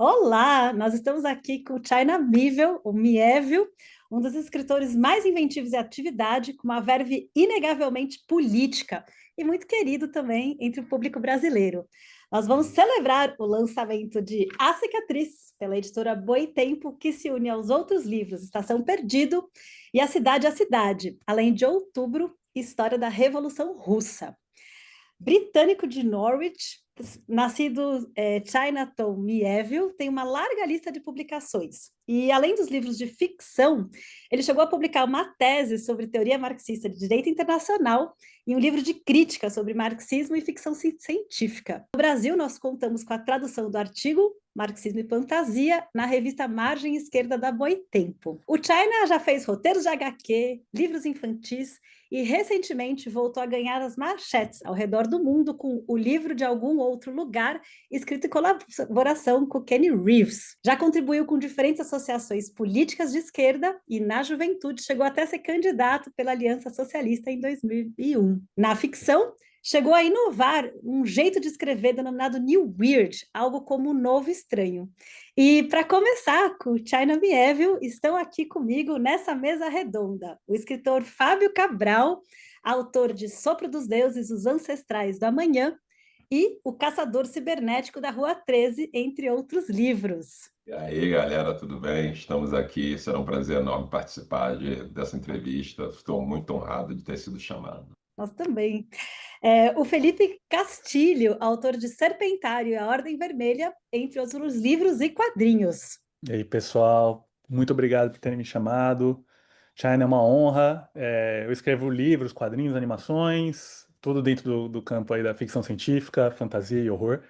Olá, nós estamos aqui com o China Miéville, o Miéville, um dos escritores mais inventivos em atividade, com uma verve inegavelmente política e muito querido também entre o público brasileiro. Nós vamos celebrar o lançamento de A Cicatriz, pela editora Boitempo, que se une aos outros livros Estação Perdido e A Cidade, além de Outubro, História da Revolução Russa. Britânico de Norwich, nascido Chinatown Miéville, tem uma larga lista de publicações. E, além dos livros de ficção, ele chegou a publicar uma tese sobre teoria marxista de direito internacional e um livro de crítica sobre marxismo e ficção científica. No Brasil, nós contamos com a tradução do artigo Marxismo e Fantasia, na revista Margem Esquerda da Boitempo. O China já fez roteiros de HQ, livros infantis e recentemente voltou a ganhar as manchetes ao redor do mundo com o livro de algum outro lugar, escrito em colaboração com Kenny Reeves. Já contribuiu com diferentes associações políticas de esquerda e, na juventude, chegou até a ser candidato pela Aliança Socialista em 2001. Na ficção, chegou a inovar um jeito de escrever denominado New Weird, algo como o novo estranho. E para começar, com o China Miéville, estão aqui comigo nessa mesa redonda o escritor Fábio Cabral, autor de Sopro dos Deuses, Os Ancestrais do Amanhã, e O Caçador Cibernético da Rua 13, entre outros livros. E aí, galera, tudo bem? Estamos aqui. Será um prazer enorme participar dessa entrevista. Estou muito honrado de ter sido chamado. Nós também. O Felipe Castilho, autor de Serpentário e a Ordem Vermelha, entre outros livros e quadrinhos. E aí, pessoal, muito obrigado por terem me chamado. China é uma honra. Eu escrevo livros, quadrinhos, animações, tudo dentro do campo aí da ficção científica, fantasia e horror.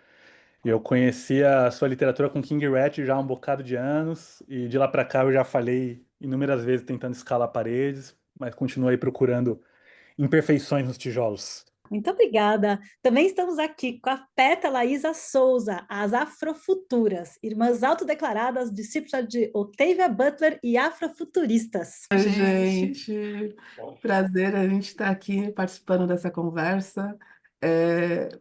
E eu conheci a sua literatura com King Rat já há um bocado de anos, e de lá para cá eu já falei inúmeras vezes tentando escalar paredes, mas continuo aí procurando imperfeições nos tijolos. Muito obrigada. Também estamos aqui com a Peta Laísa Souza, as Afrofuturas, irmãs autodeclaradas, discípulas de Octavia Butler e afrofuturistas. Oi, gente, prazer a gente estar aqui participando dessa conversa.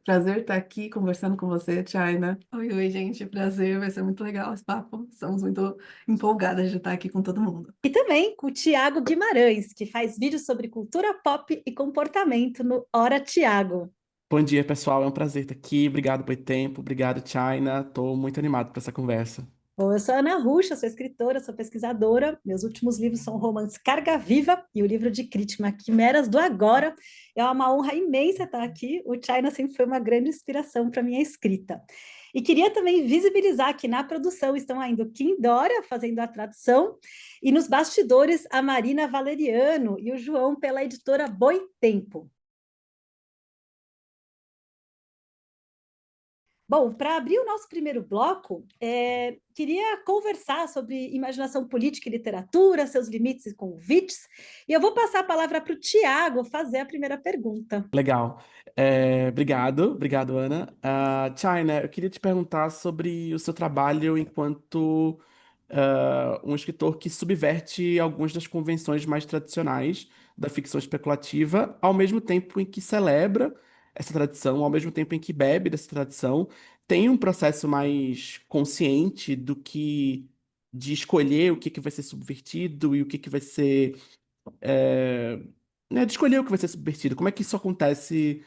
Prazer estar aqui conversando com você, China. Oi, gente, prazer, vai ser muito legal esse papo. Estamos muito empolgadas de estar aqui com todo mundo. E também com o Tiago Guimarães, que faz vídeos sobre cultura pop e comportamento no Hora Tiago. Bom dia, pessoal. É um prazer estar aqui. Obrigado pelo tempo. Obrigado, China. Estou muito animado para essa conversa. Bom, eu sou a Ana Ruxa, sou escritora, sou pesquisadora. Meus últimos livros são o romance Carga Viva e o livro de crítica Quimeras do Agora. É uma honra imensa estar aqui. O China sempre foi uma grande inspiração para minha escrita. E queria também visibilizar que na produção estão ainda o Kim Dória fazendo a tradução e nos bastidores a Marina Valeriano e o João pela editora Boitempo. Bom, para abrir o nosso primeiro bloco, queria conversar sobre imaginação política e literatura, seus limites e convites, e eu vou passar a palavra para o Tiago fazer a primeira pergunta. Legal. Obrigado, Ana. China, eu queria te perguntar sobre o seu trabalho enquanto um escritor que subverte algumas das convenções mais tradicionais da ficção especulativa, ao mesmo tempo em que celebra essa tradição, ao mesmo tempo em que bebe dessa tradição, tem um processo mais consciente de escolher o que que vai ser subvertido e o que vai ser é, né, de escolher o que vai ser subvertido. Como é que isso acontece,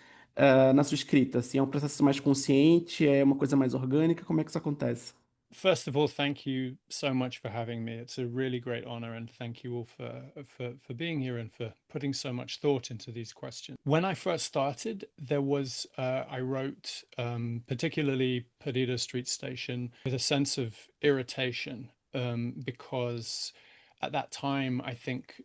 na sua escrita? Assim, é um processo mais consciente? É uma coisa mais orgânica? Como é que isso acontece? First of all, thank you so much for having me. It's a really great honor, and thank you all for being here and for putting so much thought into these questions. When I first started, there was I wrote particularly Perdita Street Station with a sense of irritation because at that time I think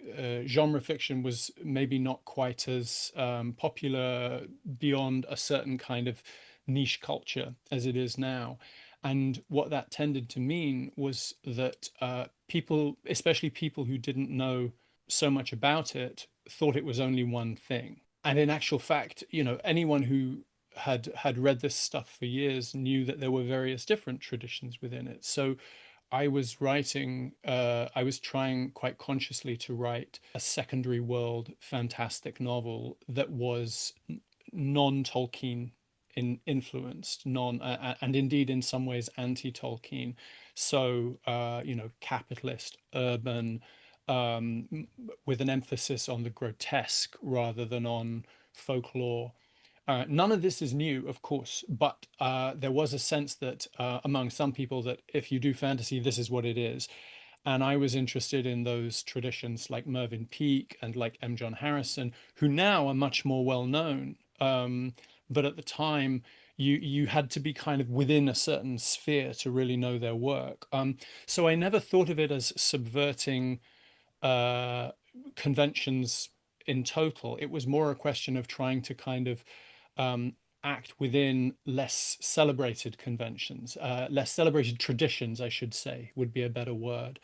genre fiction was maybe not quite as popular beyond a certain kind of niche culture as it is now. And what that tended to mean was that people, especially people who didn't know so much about it, thought it was only one thing. And in actual fact, you know, anyone who had read this stuff for years knew that there were various different traditions within it. So I was I was trying quite consciously to write a secondary world fantastic novel that was non-Tolkien influenced, and indeed in some ways anti-Tolkien. So, capitalist, urban, with an emphasis on the grotesque rather than on folklore. None of this is new, of course, but there was a sense that among some people that if you do fantasy, this is what it is. And I was interested in those traditions like Mervyn Peake and like M. John Harrison, who now are much more well known. But at the time, you had to be kind of within a certain sphere to really know their work. So I never thought of it as subverting conventions in total. It was more a question of trying to kind of act within less celebrated conventions, less celebrated traditions, I should say, would be a better word.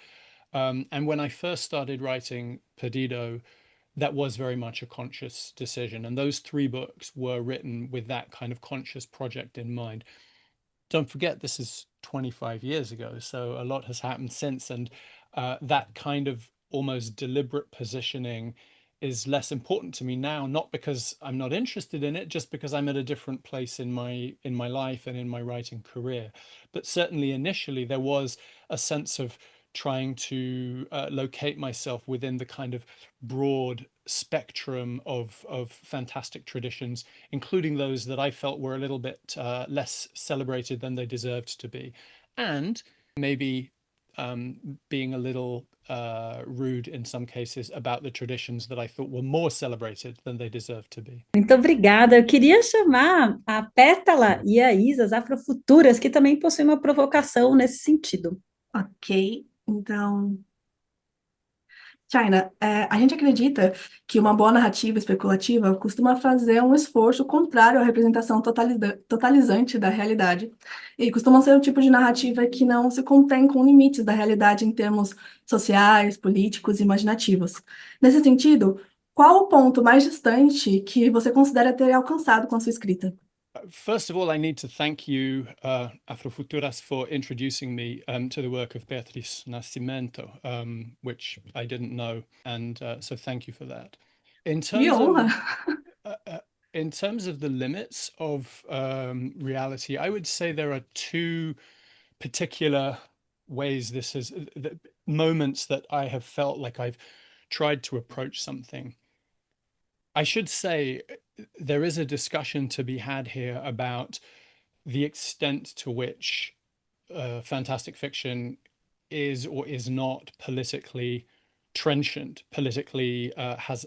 And when I first started writing Perdido, that was very much a conscious decision. And those 3 books were written with that kind of conscious project in mind. Don't forget, this is 25 years ago, so a lot has happened since. And that kind of almost deliberate positioning is less important to me now, not because I'm not interested in it, just because I'm at a different place in my life and in my writing career. But certainly initially there was a sense of trying to locate myself within the kind of broad spectrum of fantastic traditions, including those that I felt were a little bit less celebrated than they deserved to be, and maybe being a little rude in some cases about the traditions that I thought were more celebrated than they deserved to be. Muito obrigada. Eu queria chamar a Pétala e a Isa, as afrofuturas, que também possuem uma provocação nesse sentido. Ok, então, China, a gente acredita que uma boa narrativa especulativa costuma fazer um esforço contrário à representação totalizante da realidade e costumam ser o tipo de narrativa que não se contém com limites da realidade em termos sociais, políticos e imaginativos. Nesse sentido, qual o ponto mais distante que você considera ter alcançado com a sua escrita? First of all, I need to thank you, Afrofuturas, for introducing me to the work of Beatriz Nascimento, which I didn't know, and so thank you for that. In Que terms of honra! in terms of the limits of reality, I would say there are 2 particular ways this is moments that I have felt like I've tried to approach something. I should say there is a discussion to be had here about the extent to which fantastic fiction is or is not politically trenchant, politically has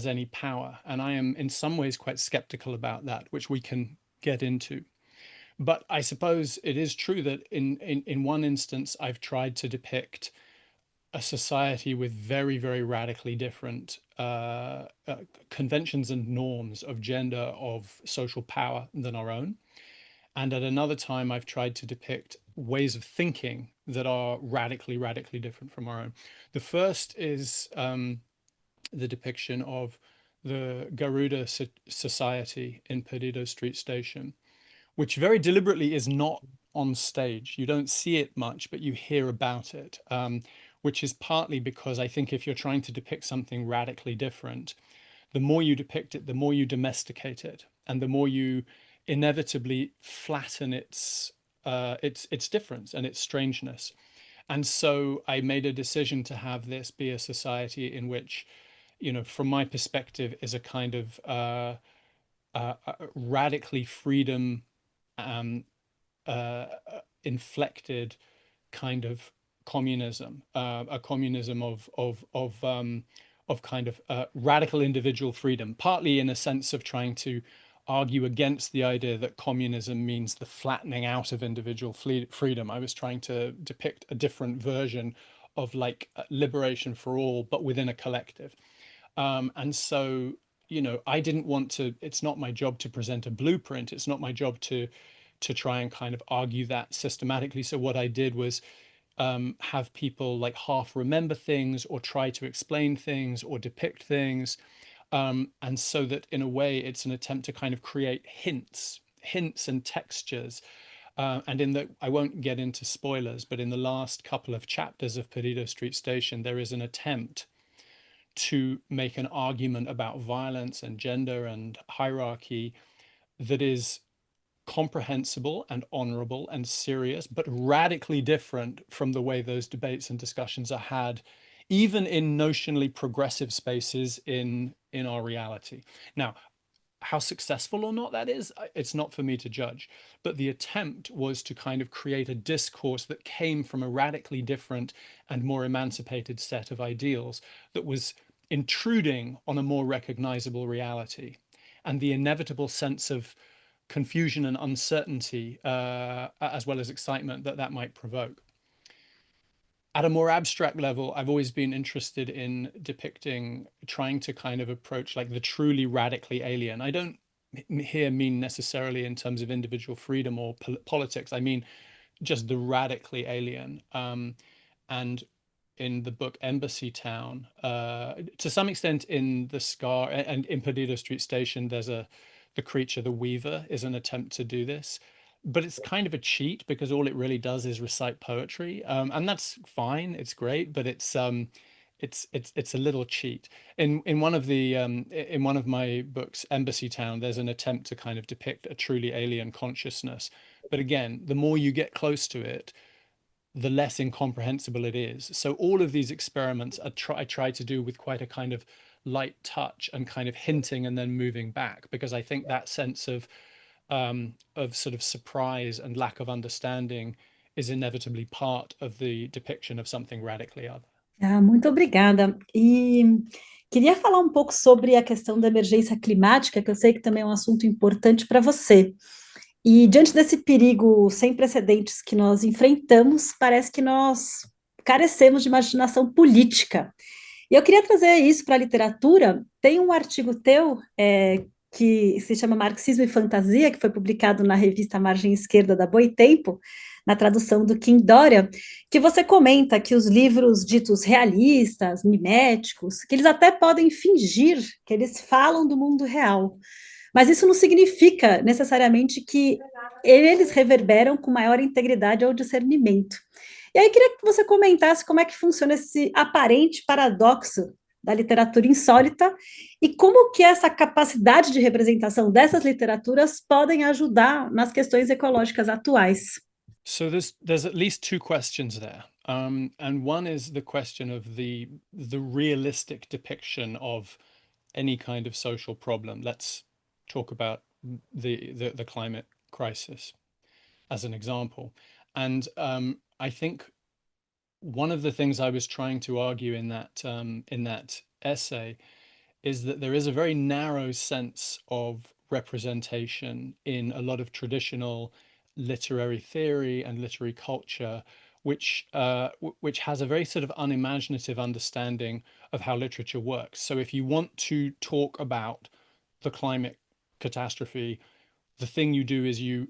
any power. And I am in some ways quite skeptical about that, which we can get into. But I suppose it is true that in one instance, I've tried to depict a society with very, very radically different conventions and norms of gender, of social power than our own. And at another time, I've tried to depict ways of thinking that are radically, radically different from our own. The first is the depiction of the Garuda Society in Perdido Street Station, which very deliberately is not on stage. You don't see it much, but you hear about it. Which is partly because I think if you're trying to depict something radically different, the more you depict it, the more you domesticate it, and the more you inevitably flatten its difference and its strangeness. And so I made a decision to have this be a society in which, from my perspective, is a kind of radically freedom inflected kind of communism, a communism of kind of radical individual freedom, partly in a sense of trying to argue against the idea that communism means the flattening out of individual freedom. I was trying to depict a different version of like liberation for all, but within a collective. And so, I didn't want to, it's not my job to present a blueprint. It's not my job to try and kind of argue that systematically. So what I did was have people like half remember things or try to explain things or depict things. And so that in a way, it's an attempt to kind of create hints and textures. And in the, I won't get into spoilers, but in the last couple of chapters of Perdido Street Station, there is an attempt to make an argument about violence and gender and hierarchy that is comprehensible and honorable and serious, but radically different from the way those debates and discussions are had, even in notionally progressive spaces in our reality. Now, how successful or not that is, it's not for me to judge. But the attempt was to kind of create a discourse that came from a radically different and more emancipated set of ideals that was intruding on a more recognizable reality. And the inevitable sense of confusion and uncertainty, as well as excitement that might provoke. At a more abstract level, I've always been interested in depicting, trying to kind of approach like the truly radically alien. I don't here mean necessarily in terms of individual freedom or politics. I mean just the radically alien. And in the book Embassy Town, to some extent in The Scar and in Perdido Street Station, there's the creature, the Weaver, is an attempt to do this. But it's kind of a cheat because all it really does is recite poetry, and that's fine. It's great, but it's a little cheat. In one of the in one of my books, Embassy Town, there's an attempt to kind of depict a truly alien consciousness. But again, the more you get close to it, the less incomprehensible it is. So all of these experiments I try to do with quite a kind of light touch and kind of hinting and then moving back, because I think that sense of sort of surprise and lack of understanding is inevitably part of the depiction of something radically other. Ah, muito obrigada. E queria falar um pouco sobre a questão da emergência climática, que eu sei que também é um assunto importante para você. E diante desse perigo sem precedentes que nós enfrentamos, parece que nós carecemos de imaginação política. E eu queria trazer isso para a literatura. Tem um artigo teu que se chama Marxismo e Fantasia, que foi publicado na revista Margem Esquerda da Boitempo, na tradução do Kim Dória, que você comenta que os livros ditos realistas, miméticos, que eles até podem fingir que eles falam do mundo real, mas isso não significa necessariamente que eles reverberam com maior integridade ao discernimento. E aí eu queria que você comentasse como é que funciona esse aparente paradoxo da literatura insólita e como que essa capacidade de representação dessas literaturas podem ajudar nas questões ecológicas atuais. So there's at least two questions there. And one is the question of the realistic depiction of any kind of social problem. Let's talk about the climate crisis as an example. And I think one of the things I was trying to argue in that essay is that there is a very narrow sense of representation in a lot of traditional literary theory and literary culture, which has a very sort of unimaginative understanding of how literature works. So if you want to talk about the climate catastrophe, the thing you do is you,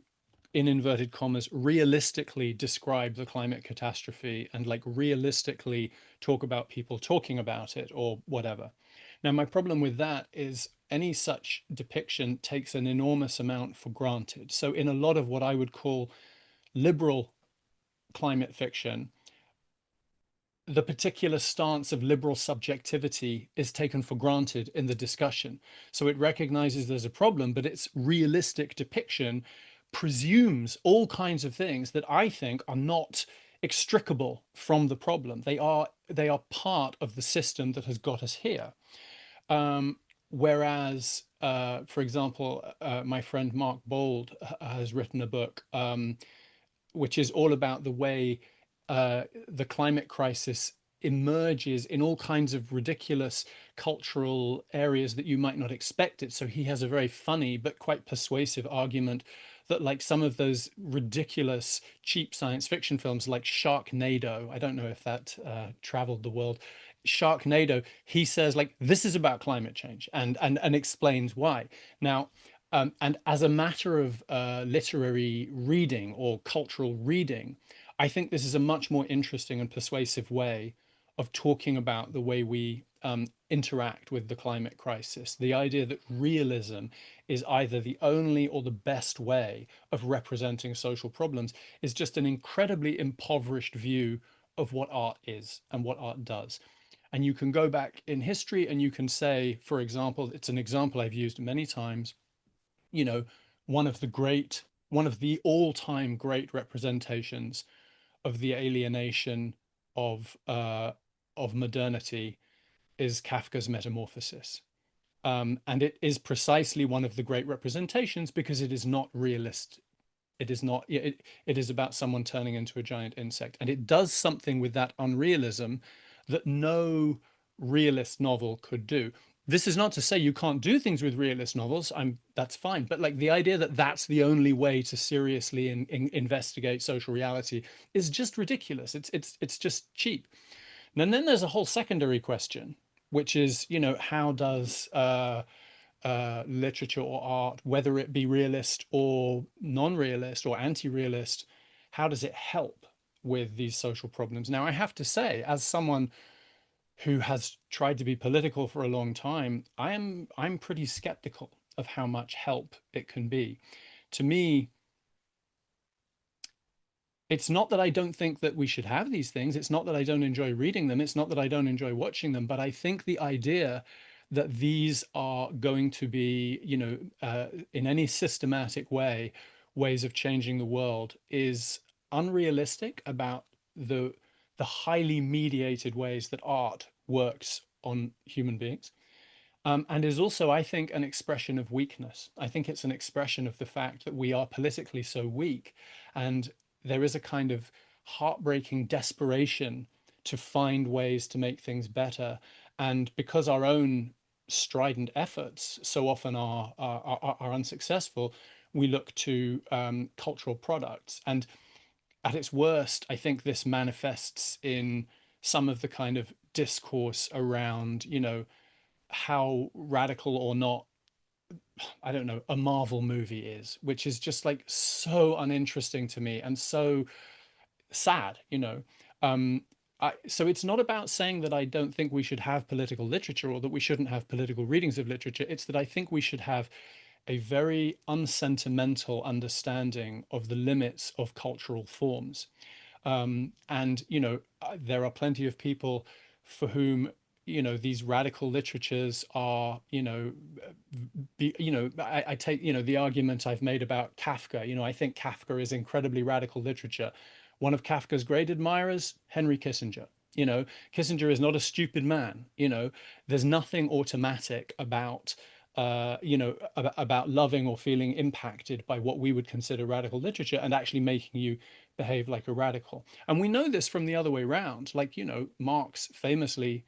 in inverted commas, realistically describe the climate catastrophe and like realistically talk about people talking about it or whatever. Now, my problem with that is any such depiction takes an enormous amount for granted. So in a lot of what I would call liberal climate fiction, the particular stance of liberal subjectivity is taken for granted in the discussion. So it recognizes there's a problem, but its realistic depiction presumes all kinds of things that I think are not extricable from the problem. They are part of the system that has got us here. Whereas, for example, my friend Mark Bold has written a book which is all about the way the climate crisis emerges in all kinds of ridiculous cultural areas that you might not expect it. So he has a very funny but quite persuasive argument that like some of those ridiculous cheap science fiction films like Sharknado, I don't know if that traveled the world, Sharknado, he says like this is about climate change and explains why. Now, and as a matter of literary reading or cultural reading, I think this is a much more interesting and persuasive way of talking about the way we interact with the climate crisis. The idea that realism is either the only or the best way of representing social problems is just an incredibly impoverished view of what art is and what art does. And you can go back in history and you can say, for example, it's an example I've used many times, you know, one of the all-time great representations of the alienation of modernity is Kafka's Metamorphosis. And it is precisely one of the great representations because it is not realist. It is not, it is about someone turning into a giant insect. And it does something with that unrealism that no realist novel could do. This is not to say you can't do things with realist novels. That's fine. But like the idea that that's the only way to seriously investigate social reality is just ridiculous. It's just cheap. And then there's a whole secondary question, which is, you know, how does literature or art, whether it be realist or non-realist or anti-realist, how does it help with these social problems? Now, I have to say, as someone who has tried to be political for a long time, I'm pretty skeptical of how much help it can be. To me, it's not that I don't think that we should have these things. It's not that I don't enjoy reading them. It's not that I don't enjoy watching them. But I think the idea that these are going to be, you know, in any systematic way, ways of changing the world is unrealistic about the highly mediated ways that art works on human beings. And is also, I think, an expression of weakness. I think it's an expression of the fact that we are politically so weak, and there is a kind of heartbreaking desperation to find ways to make things better. And because our own strident efforts so often are unsuccessful, we look to cultural products. And at its worst, I think this manifests in some of the kind of discourse around, you know, how radical or not, I don't know, a Marvel movie is, which is just like so uninteresting to me and so sad, you know. So it's not about saying that I don't think we should have political literature or that we shouldn't have political readings of literature. It's that I think we should have a very unsentimental understanding of the limits of cultural forms. And, you know, there are plenty of people for whom, you know, these radical literatures are, you know, I take, you know, the argument I've made about Kafka. You know, I think Kafka is incredibly radical literature. One of Kafka's great admirers, Henry Kissinger. You know, Kissinger is not a stupid man. You know, there's nothing automatic about you know, about loving or feeling impacted by what we would consider radical literature and actually making you behave like a radical. And we know this from the other way around. Like, you know, Marx famously,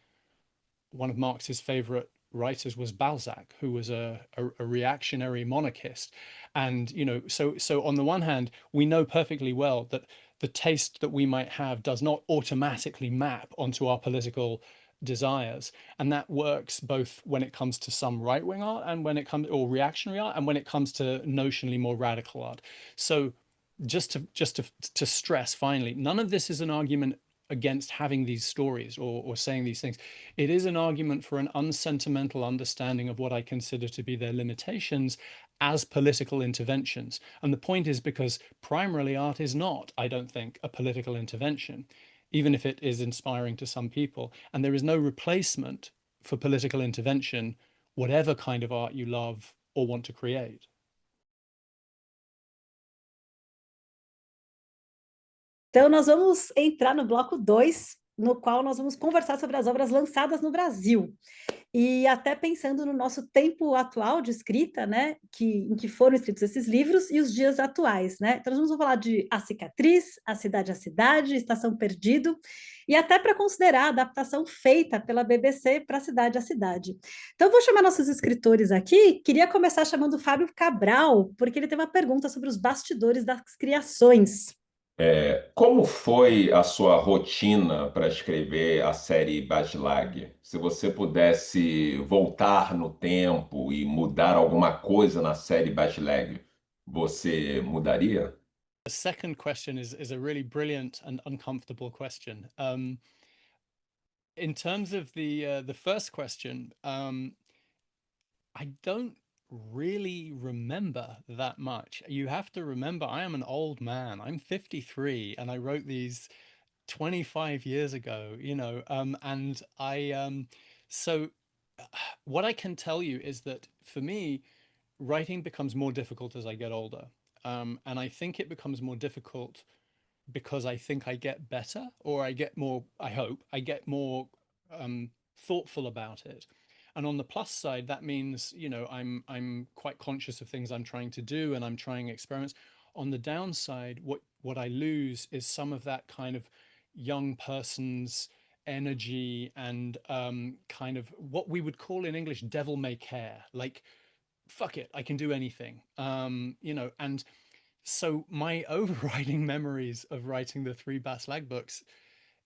one of Marx's favorite writers was Balzac, who was a reactionary monarchist. And, you know, so on the one hand, we know perfectly well that the taste that we might have does not automatically map onto our political desires, and that works both when it comes to some right-wing art and when it comes, or reactionary art, and when it comes to notionally more radical art. So just to stress finally, none of this is an argument against having these stories or saying these things. It is an argument for an unsentimental understanding of what I consider to be their limitations as political interventions. And the point is, because primarily art is not, I don't think, a political intervention, even if it is inspiring to some people. And there is no replacement for political intervention, whatever kind of art you love or want to create. Então, nós vamos entrar no bloco 2, no qual nós vamos conversar sobre as obras lançadas no Brasil. E até pensando no nosso tempo atual de escrita, né, em que foram escritos esses livros e os dias atuais, né? Então, nós vamos falar de A Cicatriz, A Cidade, Estação Perdido, e até para considerar a adaptação feita pela BBC para A Cidade. Então, eu vou chamar nossos escritores aqui. Queria começar chamando o Fábio Cabral, porque ele tem uma pergunta sobre os bastidores das criações. Como foi a sua rotina para escrever a série Bachelard? Se você pudesse voltar no tempo e mudar alguma coisa na série Bachelard, você mudaria? The second question is a really brilliant and uncomfortable question. In terms of the first question, I don't really remember that much. You have to remember, I am an old man. I'm 53, and I wrote these 25 years ago, you know, and so what I can tell you is that for me, writing becomes more difficult as I get older. And I think it becomes more difficult because I think I get better, or I get more, I hope, I get more thoughtful about it. And on the plus side, that means, you know, I'm quite conscious of things I'm trying to do, and I'm trying experiments. On the downside, what I lose is some of that kind of young person's energy and kind of what we would call in English devil may care. Like, fuck it, I can do anything. You know, and so my overriding memories of writing the three Bas Lag books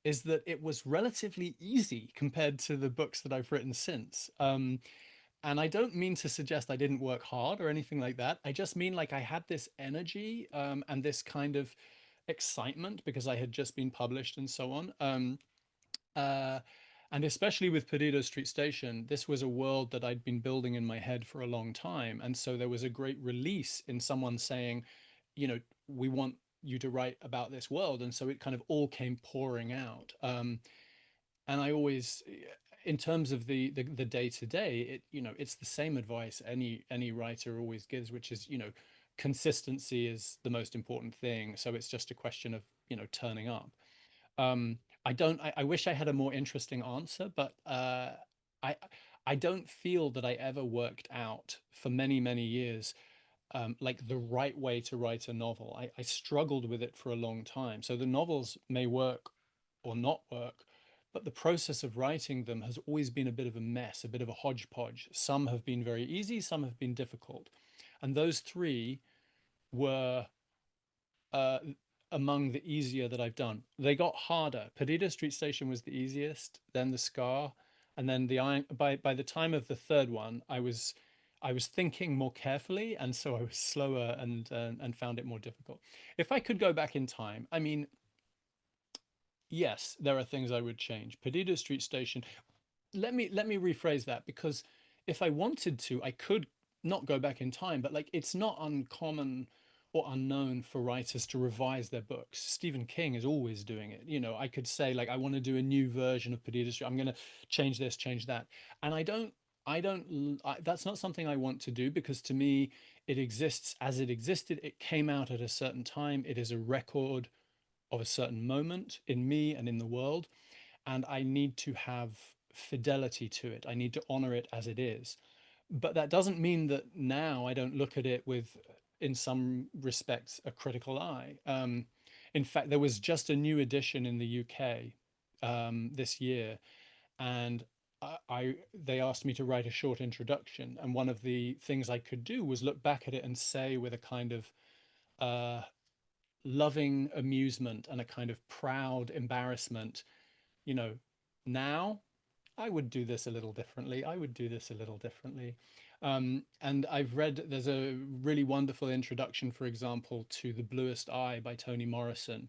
is that it was relatively easy compared to the books that I've written since. And I don't mean to suggest I didn't work hard or anything like that. I just mean like I had this energy and this kind of excitement because I had just been published and so on. Uh, and especially with Perdido Street Station, this was a world that I'd been building in my head for a long time. And so there was a great release in someone saying, you know, we want you to write about this world. And so it kind of all came pouring out. And I always, in terms of the day to day, it, you know, it's the same advice any writer always gives, which is, you know, consistency is the most important thing. So it's just a question of, you know, turning up. I wish I had a more interesting answer, but I I don't feel that I ever worked out for many years like the right way to write a novel. I struggled with it for a long time. So the novels may work or not work, but the process of writing them has always been a bit of a mess, a bit of a hodgepodge. Some have been very easy, some have been difficult. And those three were uh, among the easier that I've done. They got harder. Perdido Street Station was the easiest, then The Scar, and then the Iron. By the time of the third one, I was thinking more carefully, and so I was slower and found it more difficult. If I could go back in time, I mean, yes, there are things I would change. Perdido Street Station. Let me rephrase that, because if I wanted to, I could not go back in time, but like it's not uncommon or unknown for writers to revise their books. Stephen King is always doing it. You know, I could say like I want to do a new version of Perdido Street. I'm going to change this, change that, and that's not something I want to do, because to me it exists as it existed. It came out at a certain time. It is a record of a certain moment in me and in the world, and I need to have fidelity to it. I need to honor it as it is. But that doesn't mean that now I don't look at it with, in some respects, a critical eye. In fact, there was just a new edition in the UK this year, and they asked me to write a short introduction. And one of the things I could do was look back at it and say, with a kind of loving amusement and a kind of proud embarrassment, you know, now I would do this a little differently. I would do this a little differently. And I've read, there's a really wonderful introduction, for example, to The Bluest Eye by Toni Morrison,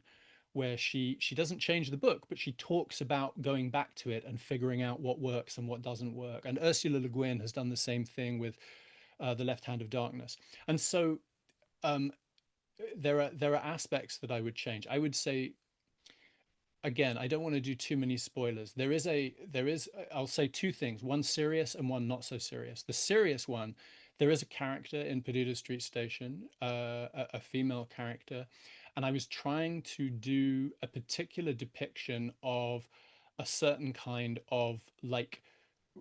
where she doesn't change the book, but she talks about going back to it and figuring out what works and what doesn't work. And Ursula Le Guin has done the same thing with The Left Hand of Darkness. And so there are aspects that I would change. I would say, again, I don't want to do too many spoilers. I'll say two things, one serious and one not so serious. The serious one, there is a character in Perdido Street Station, a female character, and I was trying to do a particular depiction of a certain kind of like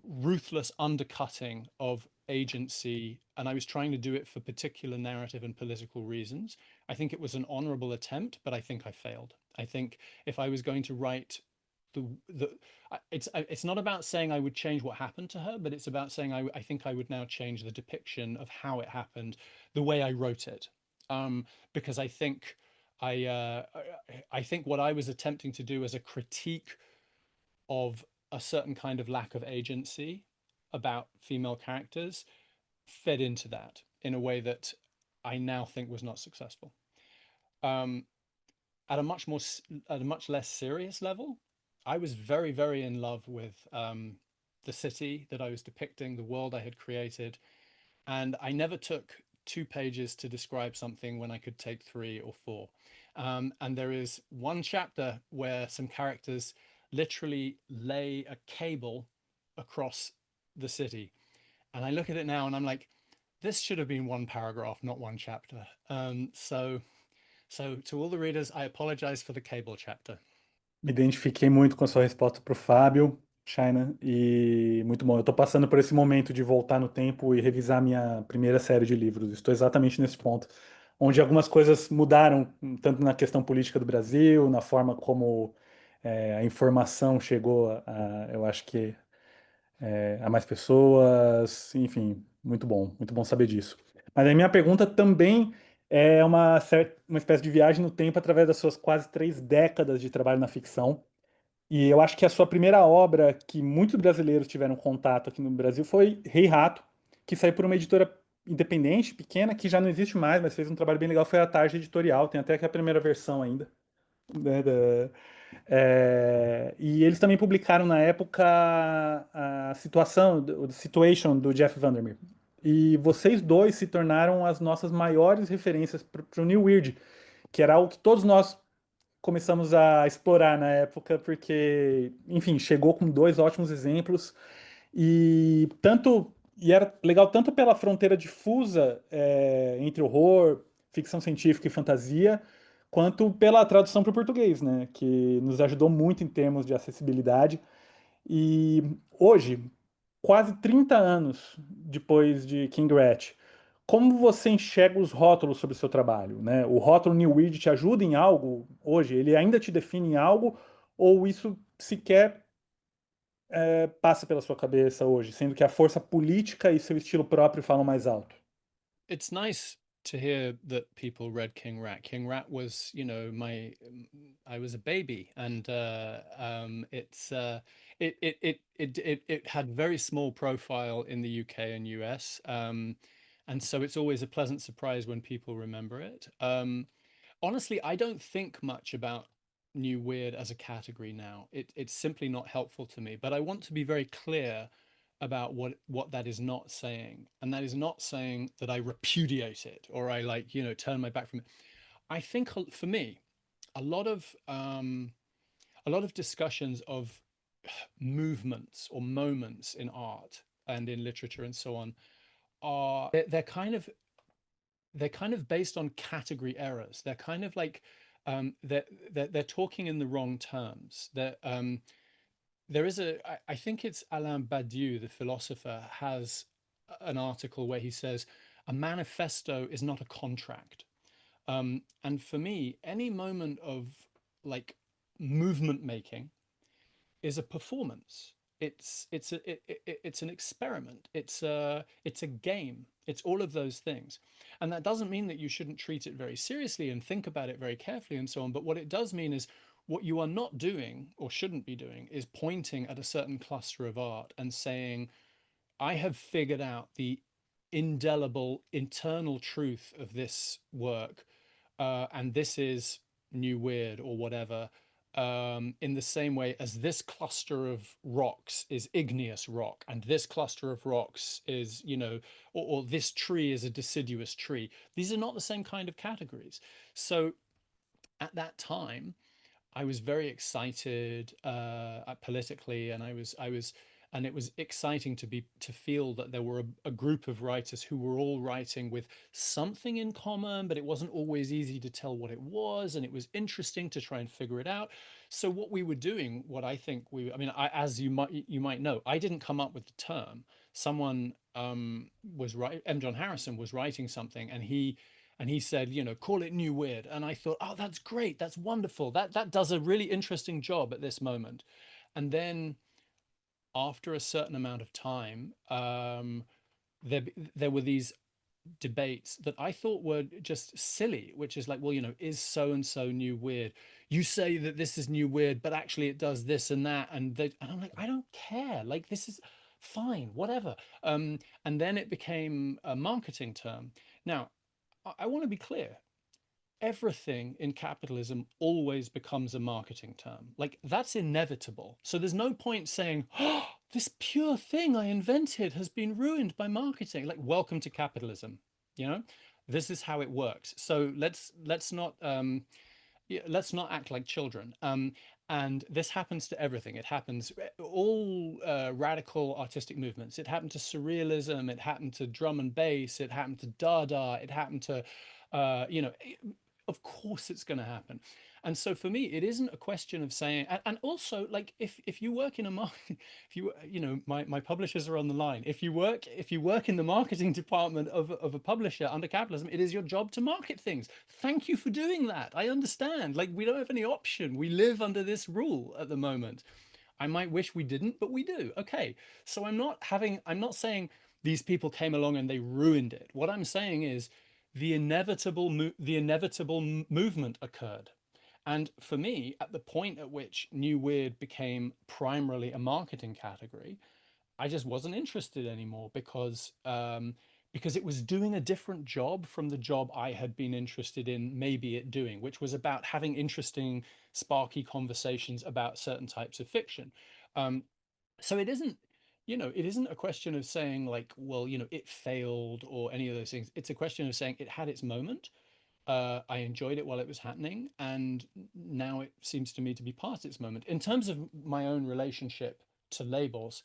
ruthless undercutting of agency, and I was trying to do it for particular narrative and political reasons. I think it was an honorable attempt, but I think I failed. I think if I was going to write it's not about saying I would change what happened to her, but it's about saying I think I would now change the depiction of how it happened, the way I wrote it, because I think what I was attempting to do as a critique of a certain kind of lack of agency about female characters fed into that in a way that I now think was not successful. At a much less serious level, I was very in love with the city that I was depicting, the world I had created, and I never took 2 pages to describe something when I could take 3 or 4. And there is one chapter where some characters literally lay a cable across the city. And I look at it now and I'm like, this should have been one paragraph, not one chapter. So to all the readers, I apologize for the cable chapter. Me identifiquei muito com a sua resposta para o Fábio, China, e muito bom. Eu estou passando por esse momento de voltar no tempo e revisar minha primeira série de livros. Estou exatamente nesse ponto, onde algumas coisas mudaram, tanto na questão política do Brasil, na forma como a informação chegou eu acho que a mais pessoas, enfim, muito bom saber disso. Mas a minha pergunta também é uma espécie de viagem no tempo através das suas quase 3 décadas de trabalho na ficção. E eu acho que a sua primeira obra que muitos brasileiros tiveram contato aqui no Brasil foi Rei Rato, que saiu por uma editora independente, pequena, que já não existe mais, mas fez um trabalho bem legal, foi a Tarde Editorial, tem até aqui a primeira versão ainda, né, e eles também publicaram na época a situação, o The Situation do Jeff Vandermeer. E vocês dois se tornaram as nossas maiores referências para o New Weird, que era algo que todos nós começamos a explorar na época, porque, enfim, chegou com 2 ótimos exemplos e era legal tanto pela fronteira difusa entre horror, ficção científica e fantasia, quanto pela tradução para o português, né, que nos ajudou muito em termos de acessibilidade. E hoje, quase 30 anos depois de King Rat, como você enxerga os rótulos sobre o seu trabalho, né? O rótulo New Weird te ajuda em algo hoje? Ele ainda te define em algo? Ou isso sequer passa pela sua cabeça hoje, sendo que a força política e seu estilo próprio falam mais alto? It's nice to hear that people read King Rat. King Rat was, you know, I was a baby, and it had very small profile in the UK and US, and so it's always a pleasant surprise when people remember it. Honestly, I don't think much about New Weird as a category now. It's simply not helpful to me. But I want to be very clear about what that is not saying, and that is not saying that I repudiate it or I like, you know, turn my back from it. I think for me, a lot of discussions of movements or moments in art and in literature and so on are they're kind of based on category errors. They're kind of like they're talking in the wrong terms. There is I think it's Alain Badiou, the philosopher, has an article where he says a manifesto is not a contract. And for me, any moment of like movement making is a performance. It's an experiment. It's a game. It's all of those things. And that doesn't mean that you shouldn't treat it very seriously and think about it very carefully and so on. But what it does mean is what you are not doing or shouldn't be doing is pointing at a certain cluster of art and saying, I have figured out the indelible internal truth of this work, and this is New Weird or whatever, in the same way as this cluster of rocks is igneous rock, and this cluster of rocks is, you know, or this tree is a deciduous tree. These are not the same kind of categories. So at that time, I was very excited politically, and and it was exciting to feel that there were a group of writers who were all writing with something in common, but it wasn't always easy to tell what it was, and it was interesting to try and figure it out. So what we were doing, as you might know, I didn't come up with the term. Someone was right. M. John Harrison was writing something, and he said, you know, call it New Weird. And I thought, oh, that's great. That's wonderful. That does a really interesting job at this moment. And then after a certain amount of time, there were these debates that I thought were just silly, which is like, well, you know, is so-and-so New Weird? You say that this is New Weird, but actually it does this and that. And I'm like, I don't care. Like, this is fine, whatever. And then it became a marketing term. Now, I want to be clear. Everything in capitalism always becomes a marketing term. Like, that's inevitable. So there's no point saying, oh, this pure thing I invented has been ruined by marketing. Like, welcome to capitalism. You know, this is how it works. So let's not let's not act like children. And this happens to everything. It happens all radical artistic movements. It happened to surrealism. It happened to drum and bass. It happened to Dada. It happened to, of course, it's going to happen. And so for me, it isn't a question of saying, and also like if you work in a market, if my publishers are on the line. If you work in the marketing department of a publisher under capitalism, it is your job to market things. Thank you for doing that. I understand. Like, we don't have any option. We live under this rule at the moment. I might wish we didn't, but we do. Okay. So I'm not saying these people came along and they ruined it. What I'm saying is the inevitable movement occurred. And for me, at the point at which New Weird became primarily a marketing category, I just wasn't interested anymore because it was doing a different job from the job I had been interested in maybe it doing, which was about having interesting, sparky conversations about certain types of fiction. So it isn't a question of saying like, well, it failed or any of those things. It's a question of saying it had its moment. I enjoyed it while it was happening, and now it seems to me to be past its moment. In terms of my own relationship to labels,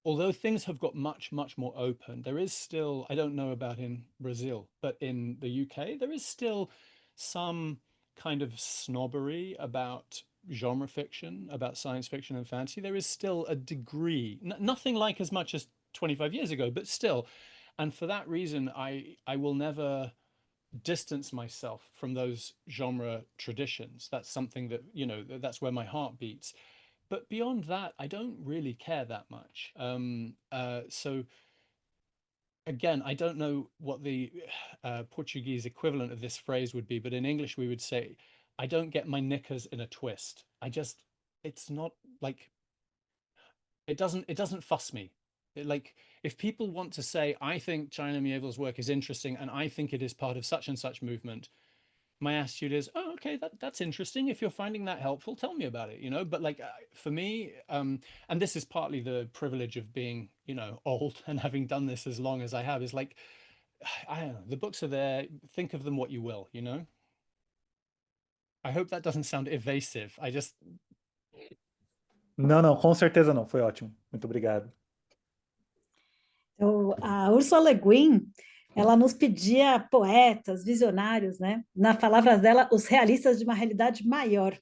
although things have got much, much more open, there is still, I don't know about in Brazil, but in the UK, there is still some kind of snobbery about genre fiction, about science fiction and fantasy. There is still a degree, nothing like as much as 25 years ago, but still. And for that reason, I will never distance myself from those genre traditions. That's something that, that's where my heart beats. But beyond that, I don't really care that much. So again, I don't know what the Portuguese equivalent of this phrase would be, but in English we would say, I don't get my knickers in a twist. It's not like, it doesn't fuss me. Like, if people want to say, I think China Miéville's work is interesting and I think it is part of such and such movement, my attitude is, oh, okay, that's interesting. If you're finding that helpful, tell me about it. But like, for me, and this is partly the privilege of being, old and having done this as long as I have, is like, I don't know, the books are there. Think of them what you will. I hope that doesn't sound evasive. Não, com certeza não. Foi ótimo. Muito obrigado. Então, a Ursula Le Guin, ela nos pedia poetas, visionários, né? Nas palavras dela, os realistas de uma realidade maior.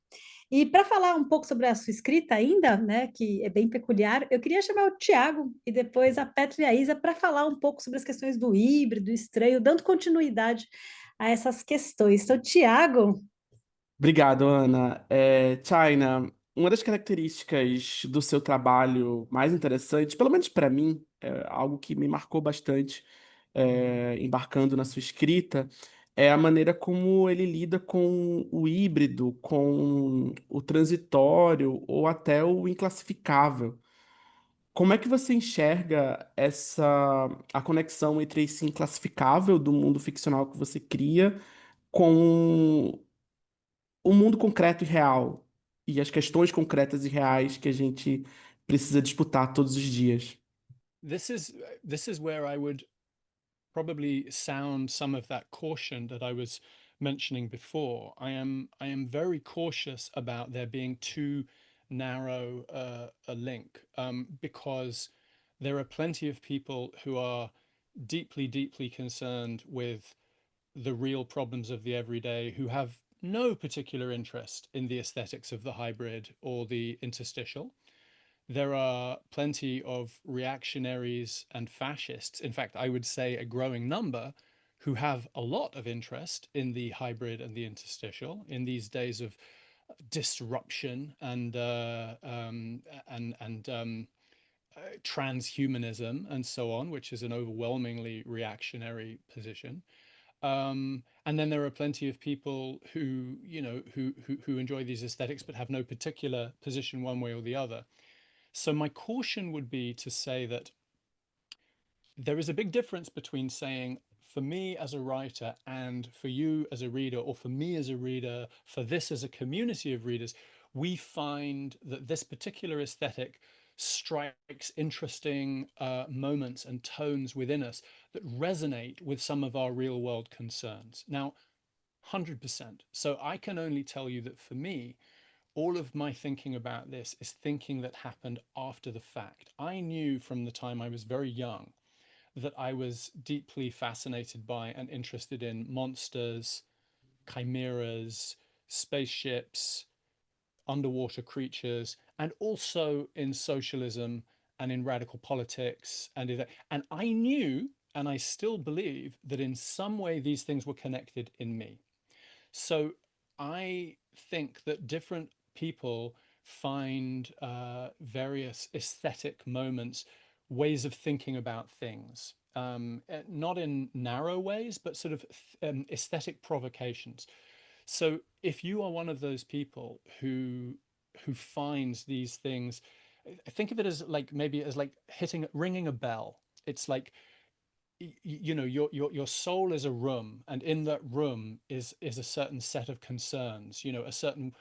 E para falar um pouco sobre a sua escrita ainda, né, que é bem peculiar, eu queria chamar o Tiago e depois a Petra e a Isa para falar um pouco sobre as questões do híbrido, estranho, dando continuidade a essas questões. Então, Tiago. Obrigado, Ana. China, uma das características do seu trabalho mais interessantes, pelo menos para mim, algo que me marcou bastante, embarcando na sua escrita, é a maneira como ele lida com o híbrido, com o transitório ou até o inclassificável. Como é que você enxerga a conexão entre esse inclassificável do mundo ficcional que você cria com o mundo concreto e real e as questões concretas e reais que a gente precisa disputar todos os dias? This is where I would probably sound some of that caution that I was mentioning before. I am very cautious about there being too narrow a link, because there are plenty of people who are deeply, deeply concerned with the real problems of the everyday, who have no particular interest in the aesthetics of the hybrid or the interstitial. There are plenty of reactionaries and fascists, in fact, I would say a growing number, who have a lot of interest in the hybrid and the interstitial in these days of disruption and transhumanism and so on, which is an overwhelmingly reactionary position. And then there are plenty of people who enjoy these aesthetics but have no particular position one way or the other. So my caution would be to say that there is a big difference between saying, for me as a writer and for you as a reader, or for me as a reader, for this as a community of readers, we find that this particular aesthetic strikes interesting moments and tones within us that resonate with some of our real world concerns. Now, 100%. So I can only tell you that for me, all of my thinking about this is thinking that happened after the fact. I knew from the time I was very young that I was deeply fascinated by and interested in monsters, chimeras, spaceships, underwater creatures, and also in socialism and in radical politics. And I knew, and I still believe, that in some way these things were connected in me. So I think that different people find various aesthetic moments, ways of thinking about things, not in narrow ways, but sort of aesthetic provocations. So if you are one of those people who finds these things, think of it as like maybe as like ringing a bell. It's like you know your soul is a room, and in that room is a certain set of concerns, you know, a certain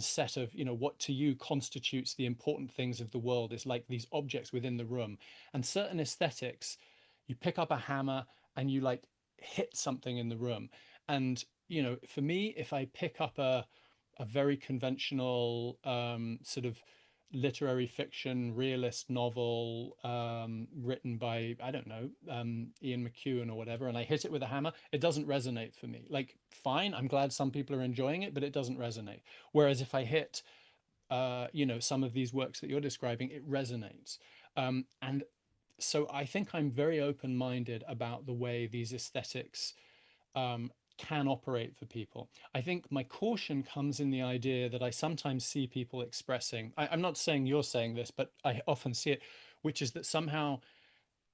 set of, you know, what to you constitutes the important things of the world is like these objects within the room. And certain aesthetics, you pick up a hammer and you like hit something in the room. And you know, for me, if I pick up a very conventional sort of literary fiction realist novel written by, I don't know, Ian McEwan or whatever, and I hit it with a hammer, it doesn't resonate for me. Like, fine, I'm glad some people are enjoying it, but it doesn't resonate. Whereas if I hit you know, some of these works that you're describing, it resonates. And so I think I'm very open-minded about the way these aesthetics can operate for people. I think my caution comes in the idea that I sometimes see people expressing, I'm not saying you're saying this, but I often see it, which is that somehow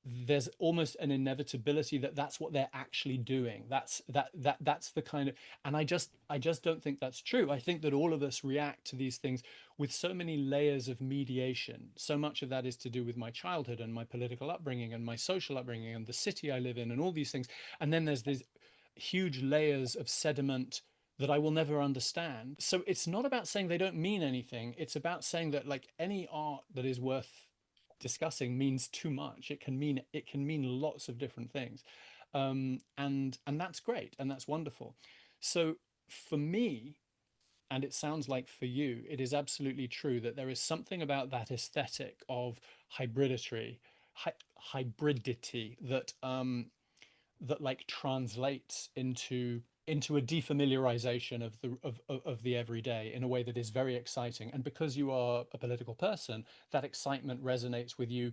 there's almost an inevitability that that's what they're actually doing. That's the kind of, and I just don't think that's true. I think that all of us react to these things with so many layers of mediation. So much of that is to do with my childhood and my political upbringing and my social upbringing and the city I live in and all these things. And then there's these huge layers of sediment that I will never understand. So it's not about saying they don't mean anything. It's about saying that like any art that is worth discussing means too much. It can mean lots of different things. And that's great and that's wonderful. So for me, and it sounds like for you, it is absolutely true that there is something about that aesthetic of hybridity that that like translates into a defamiliarization of the everyday in a way that is very exciting. And because you are a political person, that excitement resonates with you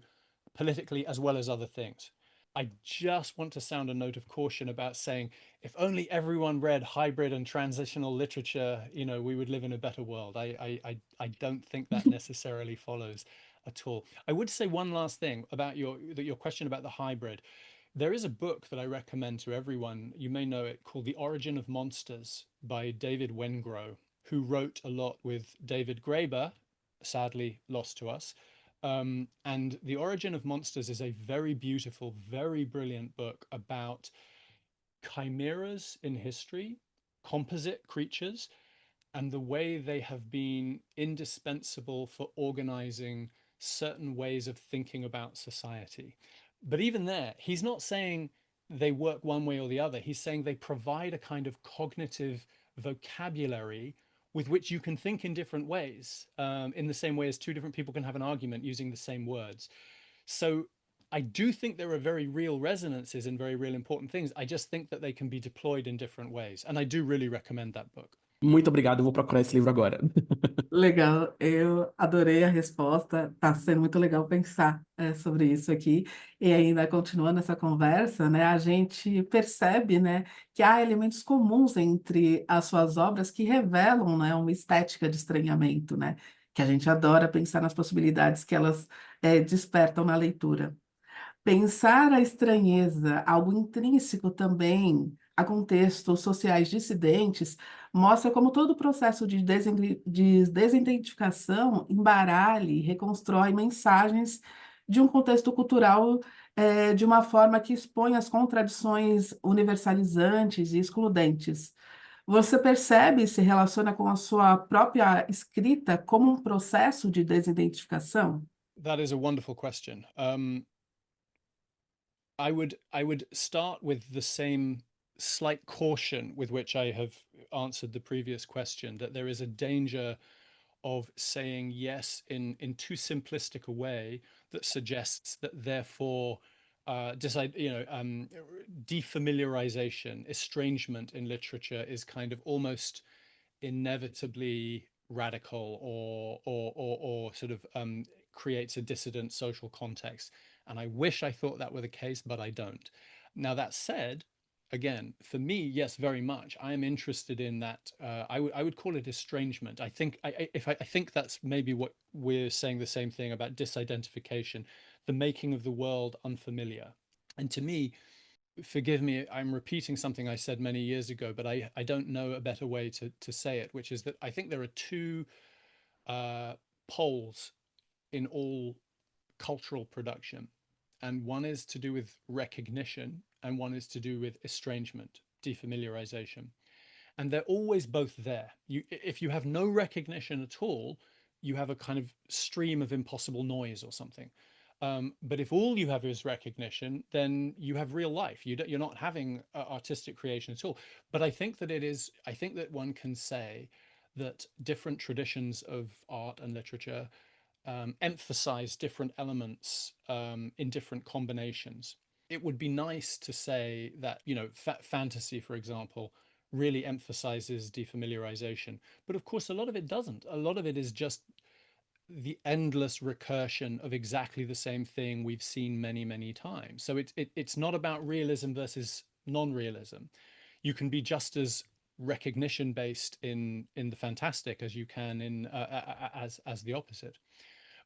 politically as well as other things. I just want to sound a note of caution about saying, if only everyone read hybrid and transitional literature, you know, we would live in a better world. I don't think that necessarily follows at all. I would say one last thing about your question about the hybrid. There is a book that I recommend to everyone. You may know it, called The Origin of Monsters by David Wengrow, who wrote a lot with David Graeber, sadly lost to us. And The Origin of Monsters is a very beautiful, very brilliant book about chimeras in history, composite creatures, and the way they have been indispensable for organizing certain ways of thinking about society. But even there, he's not saying they work one way or the other. He's saying they provide a kind of cognitive vocabulary with which you can think in different ways, in the same way as two different people can have an argument using the same words. So I do think there are very real resonances and very real important things. I just think that they can be deployed in different ways. And I do really recommend that book. Muito obrigado, vou procurar esse livro agora. Legal, eu adorei a resposta. Tá sendo muito legal pensar sobre isso aqui. E ainda continuando essa conversa, né, a gente percebe, né, que há elementos comuns entre as suas obras que revelam, né, uma estética de estranhamento, né, que a gente adora pensar nas possibilidades que elas despertam na leitura. Pensar a estranheza, algo intrínseco também a contextos sociais dissidentes, mostra como todo o processo de desidentificação embaralha e reconstrói mensagens de um contexto cultural de uma forma que expõe as contradições universalizantes e excludentes. Você percebe e se relaciona com a sua própria escrita como um processo de desidentificação? That is a wonderful question. I would start with the same slight caution with which I have answered the previous question, that there is a danger of saying yes in too simplistic a way that suggests that therefore defamiliarization, estrangement in literature is kind of almost inevitably radical or sort of creates a dissident social context. And I wish I thought that were the case, but I don't. Now, that said, again, for me, yes, very much. I am interested in that. I would call it estrangement. I think I think that's maybe what we're saying the same thing about disidentification, the making of the world unfamiliar. And to me, forgive me, I'm repeating something I said many years ago, but I don't know a better way to say it, which is that I think there are two poles in all cultural production. And one is to do with recognition, and one is to do with estrangement, defamiliarization. And they're always both there. If you have no recognition at all, you have a kind of stream of impossible noise or something. But if all you have is recognition, then you have real life. You're not having artistic creation at all. But I think that one can say that different traditions of art and literature emphasize different elements in different combinations. It would be nice to say that, fantasy, for example, really emphasizes defamiliarization. But of course, a lot of it doesn't. A lot of it is just the endless recursion of exactly the same thing we've seen many, many times. So it's not about realism versus non-realism. You can be just as recognition based in the fantastic as you can in as the opposite.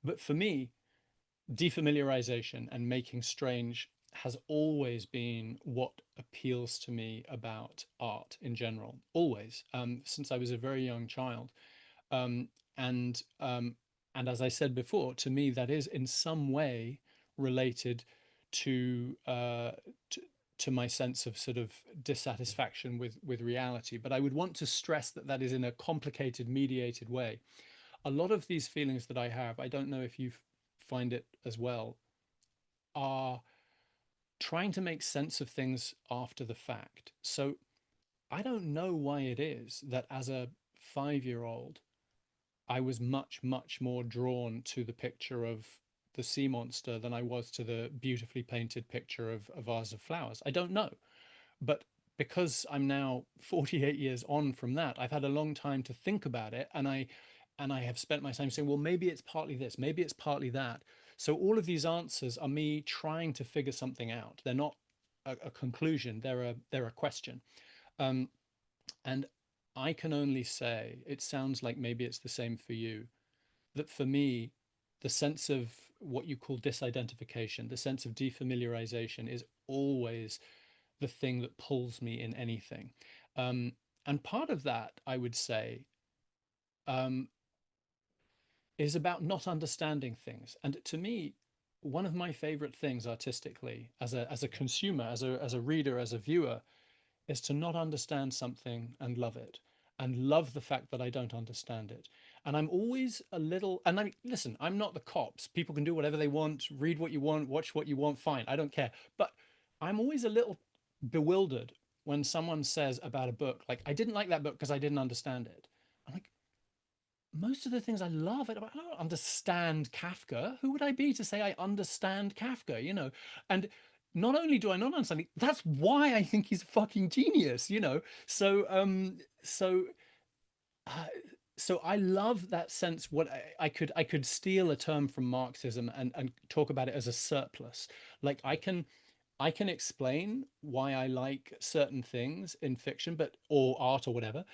But for me, defamiliarization and making strange has always been what appeals to me about art in general, always, since I was a very young child. And as I said before, to me, that is in some way related to my sense of sort of dissatisfaction with reality. But I would want to stress that that is in a complicated, mediated way. A lot of these feelings that I have, I don't know if you find it as well, are trying to make sense of things after the fact. So I don't know why it is that as a 5-year-old, I was much, much more drawn to the picture of the sea monster than I was to the beautifully painted picture of a vase of flowers. I don't know. But because I'm now 48 years on from that, I've had a long time to think about it. And I have spent my time saying, well, maybe it's partly this, maybe it's partly that. So all of these answers are me trying to figure something out. They're not a conclusion, they're a question. And I can only say, it sounds like maybe it's the same for you, that for me, the sense of what you call disidentification, the sense of defamiliarization is always the thing that pulls me in anything. And part of that, I would say, is about not understanding things. And to me, one of my favorite things artistically, as a consumer, as a reader, as a viewer, is to not understand something and love it, and love the fact that I don't understand it. And I'm always a little, and listen, I'm not the cops. People can do whatever they want, read what you want, watch what you want, fine, I don't care. But I'm always a little bewildered when someone says about a book, like, I didn't like that book because I didn't understand it. I'm like, most of the things I love, I don't understand Kafka. Who would I be to say I understand Kafka, And not only do I not understand it, that's why I think he's a fucking genius, So, so I love that sense. What I could steal a term from Marxism and talk about it as a surplus. Like I can explain why I like certain things in fiction, or art or whatever.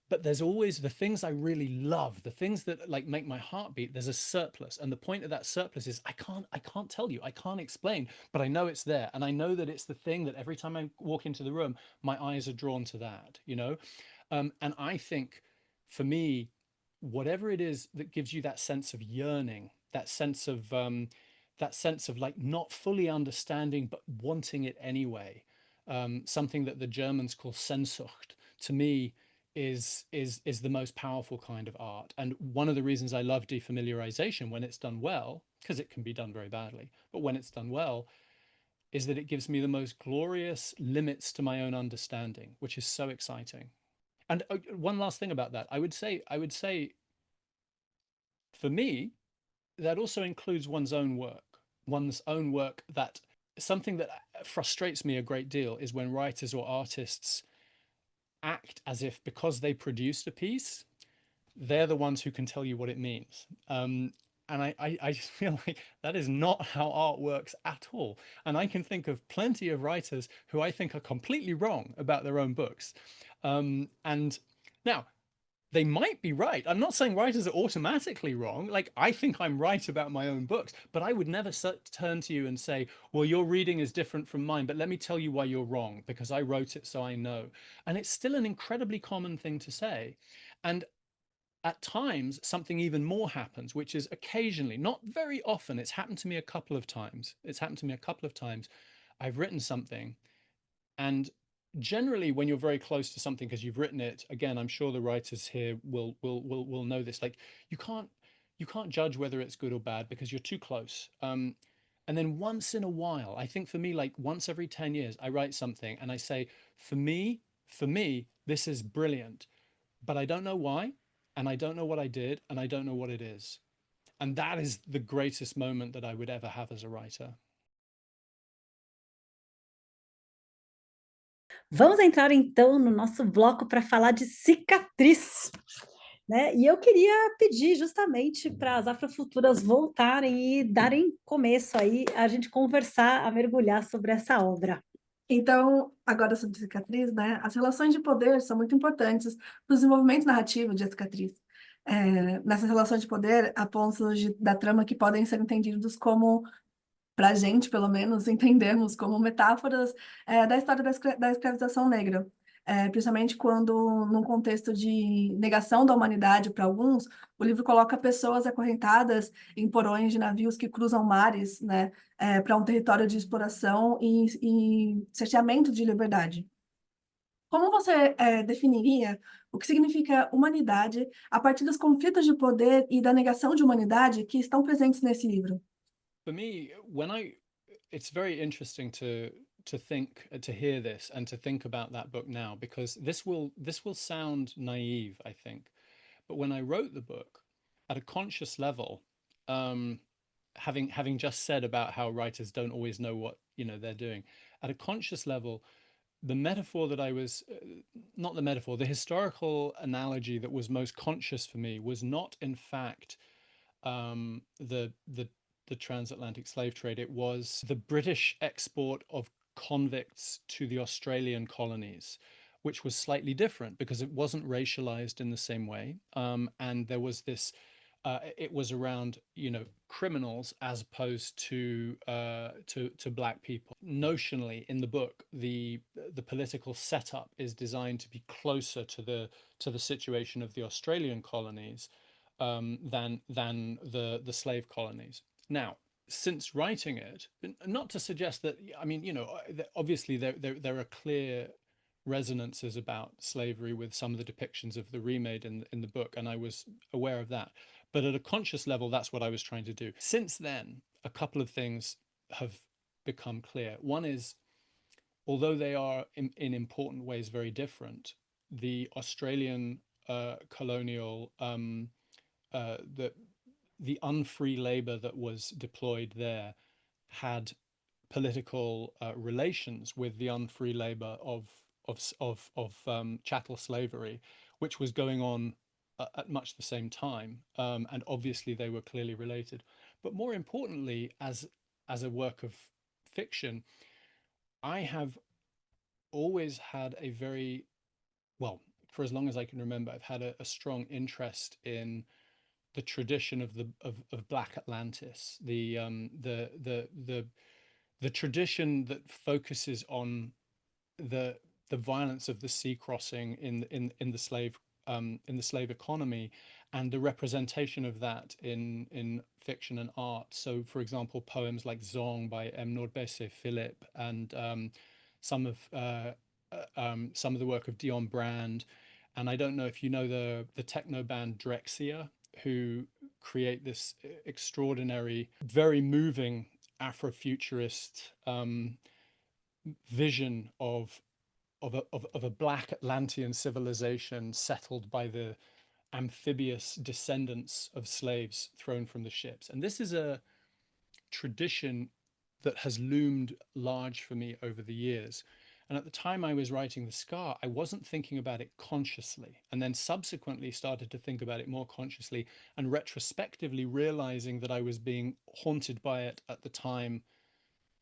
But there's always the things I really love, the things that like make my heart beat. There's a surplus, and the point of that surplus is I can't tell you, I can't explain, but I know it's there, and I know that it's the thing that every time I walk into the room, my eyes are drawn to that, And I think, for me, whatever it is that gives you that sense of yearning, that sense of like not fully understanding but wanting it anyway, something that the Germans call Sehnsucht, to me is the most powerful kind of art. And one of the reasons I love defamiliarization when it's done well, because it can be done very badly, but when it's done well, is that it gives me the most glorious limits to my own understanding, which is so exciting. And one last thing about that, I would say for me, that also includes one's own work, that something that frustrates me a great deal is when writers or artists act as if because they produced a piece, they're the ones who can tell you what it means. And I just feel like that is not how art works at all. And I can think of plenty of writers who I think are completely wrong about their own books. And now, they might be right. I'm not saying writers are automatically wrong. Like, I think I'm right about my own books, but I would never turn to you and say, well, your reading is different from mine, but let me tell you why you're wrong, because I wrote it, so I know. And it's still an incredibly common thing to say. And at times, something even more happens, which is occasionally, not very often, it's happened to me a couple of times. I've written something, and generally when you're very close to something because you've written it, again, I'm sure the writers here will know this, like you can't judge whether it's good or bad because you're too close. And then once in a while, I think for me, like once every 10 years, I write something and I say, for me, this is brilliant, but I don't know why, and I don't know what I did, and I don't know what it is. And that is the greatest moment that I would ever have as a writer. Vamos entrar então no nosso bloco para falar de cicatriz, né? E eu queria pedir justamente para as afrofuturas voltarem e darem começo aí a gente conversar, a mergulhar sobre essa obra. Então, agora sobre cicatriz, né? As relações de poder são muito importantes para o desenvolvimento narrativo de A Cicatriz. Nessas relações de poder, há pontos da trama que podem ser entendidos como, para a gente, pelo menos, entendemos como metáforas da história da escravização negra. Principalmente quando, num contexto de negação da humanidade para alguns, o livro coloca pessoas acorrentadas em porões de navios que cruzam mares, né, para um território de exploração e cerceamento de liberdade. Como você definiria o que significa humanidade a partir dos conflitos de poder e da negação de humanidade que estão presentes nesse livro? For me, it's very interesting to think, to hear this and to think about that book now, because this will sound naive, I think, but when I wrote the book at a conscious level, having just said about how writers don't always know what they're doing, at a conscious level, the metaphor that I was not the metaphor, the historical analogy that was most conscious for me was not in fact the transatlantic slave trade. It was the British export of convicts to the Australian colonies, which was slightly different because it wasn't racialized in the same way. And there was this, it was around, criminals as opposed to black people. Notionally, in the book, the political setup is designed to be closer to the situation of the Australian colonies than the slave colonies. Now, since writing it, not to suggest that, I mean, obviously there are clear resonances about slavery with some of the depictions of the remade in the book, and I was aware of that. But at a conscious level, that's what I was trying to do. Since then, a couple of things have become clear. One is, although they are in important ways very different, the Australian colonial the unfree labor that was deployed there had political relations with the unfree labor of chattel slavery, which was going on at much the same time, and obviously they were clearly related. But more importantly, as a work of fiction, I have always had a very, well, for as long as I can remember, I've had a strong interest in the tradition of Black Atlantis, the tradition that focuses on the violence of the sea crossing in the slave economy, and the representation of that in fiction and art. So, for example, poems like Zong by M. Nordbese Philip, and some of the work of Dion Brand. And I don't know if you know the techno band Drexciya, who create this extraordinary, very moving Afrofuturist vision of a black Atlantean civilization settled by the amphibious descendants of slaves thrown from the ships. And this is a tradition that has loomed large for me over the years. And at the time I was writing The Scar, I wasn't thinking about it consciously, and then subsequently started to think about it more consciously, and retrospectively realizing that I was being haunted by it at the time,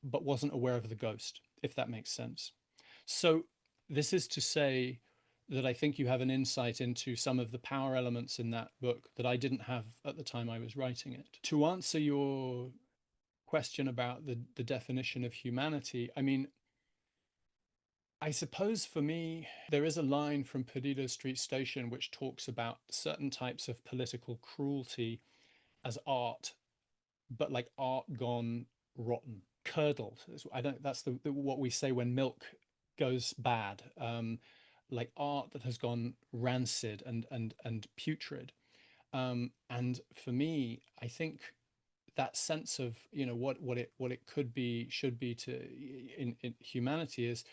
but wasn't aware of the ghost, if that makes sense. So this is to say that I think you have an insight into some of the power elements in that book that I didn't have at the time I was writing it. To answer your question about the definition of humanity, I mean, I suppose for me, there is a line from Perdido Street Station which talks about certain types of political cruelty as art, but like art gone rotten, curdled. I don't. That's what we say when milk goes bad. Like art that has gone rancid and putrid. And for me, I think that sense of, you know, what it could be, should be to in humanity is,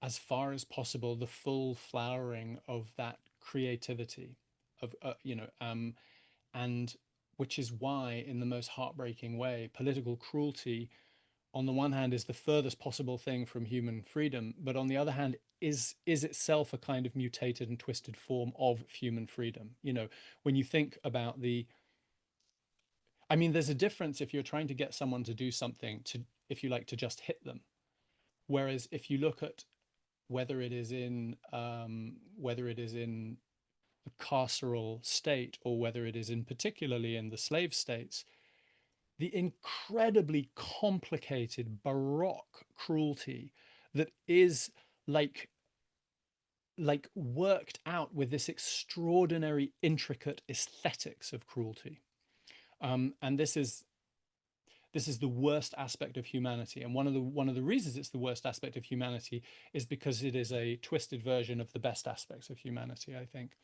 as far as possible, the full flowering of that creativity of and which is why, in the most heartbreaking way, political cruelty on the one hand is the furthest possible thing from human freedom, but on the other hand is itself a kind of mutated and twisted form of human freedom. You know, when you think about I mean, there's a difference if you're trying to get someone to do something, to, if you like, to just hit them. Whereas if you look at whether it is in the carceral state, or whether it is in particularly in the slave states, the incredibly complicated baroque cruelty that is like worked out with this extraordinary intricate aesthetics of cruelty. And this is the worst aspect of humanity. And one of the reasons it's the worst aspect of humanity is because it is a twisted version of the best aspects of humanity, I think.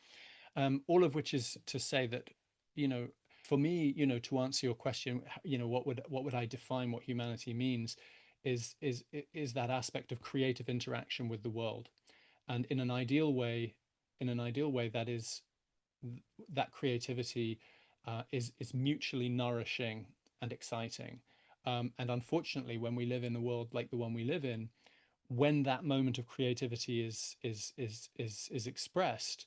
All of which is to say that, you know, for me, you know, to answer your question, you know, what would I define what humanity means, is that aspect of creative interaction with the world. And in an ideal way, that is, that creativity is mutually nourishing and exciting. And unfortunately, when we live in a world like the one we live in, when that moment of creativity is expressed,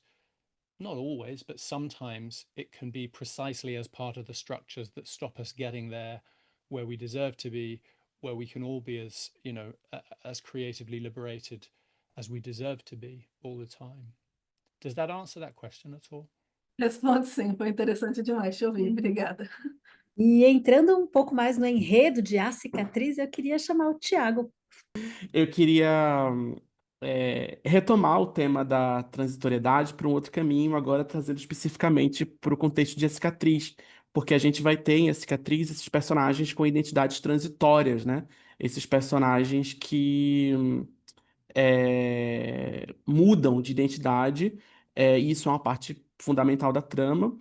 not always, but sometimes, it can be precisely as part of the structures that stop us getting there where we deserve to be, where we can all be as, you know, as creatively liberated as we deserve to be all the time. Does that answer that question at all? Responde sim, foi interessante demais te ouvir, obrigada. E entrando um pouco mais no enredo de A Cicatriz, eu queria chamar o Tiago. Eu queria retomar o tema da transitoriedade para um outro caminho, agora trazendo especificamente para o contexto de A Cicatriz, porque a gente vai ter em A Cicatriz esses personagens com identidades transitórias, né? Esses personagens que mudam de identidade, e isso é uma parte fundamental da trama,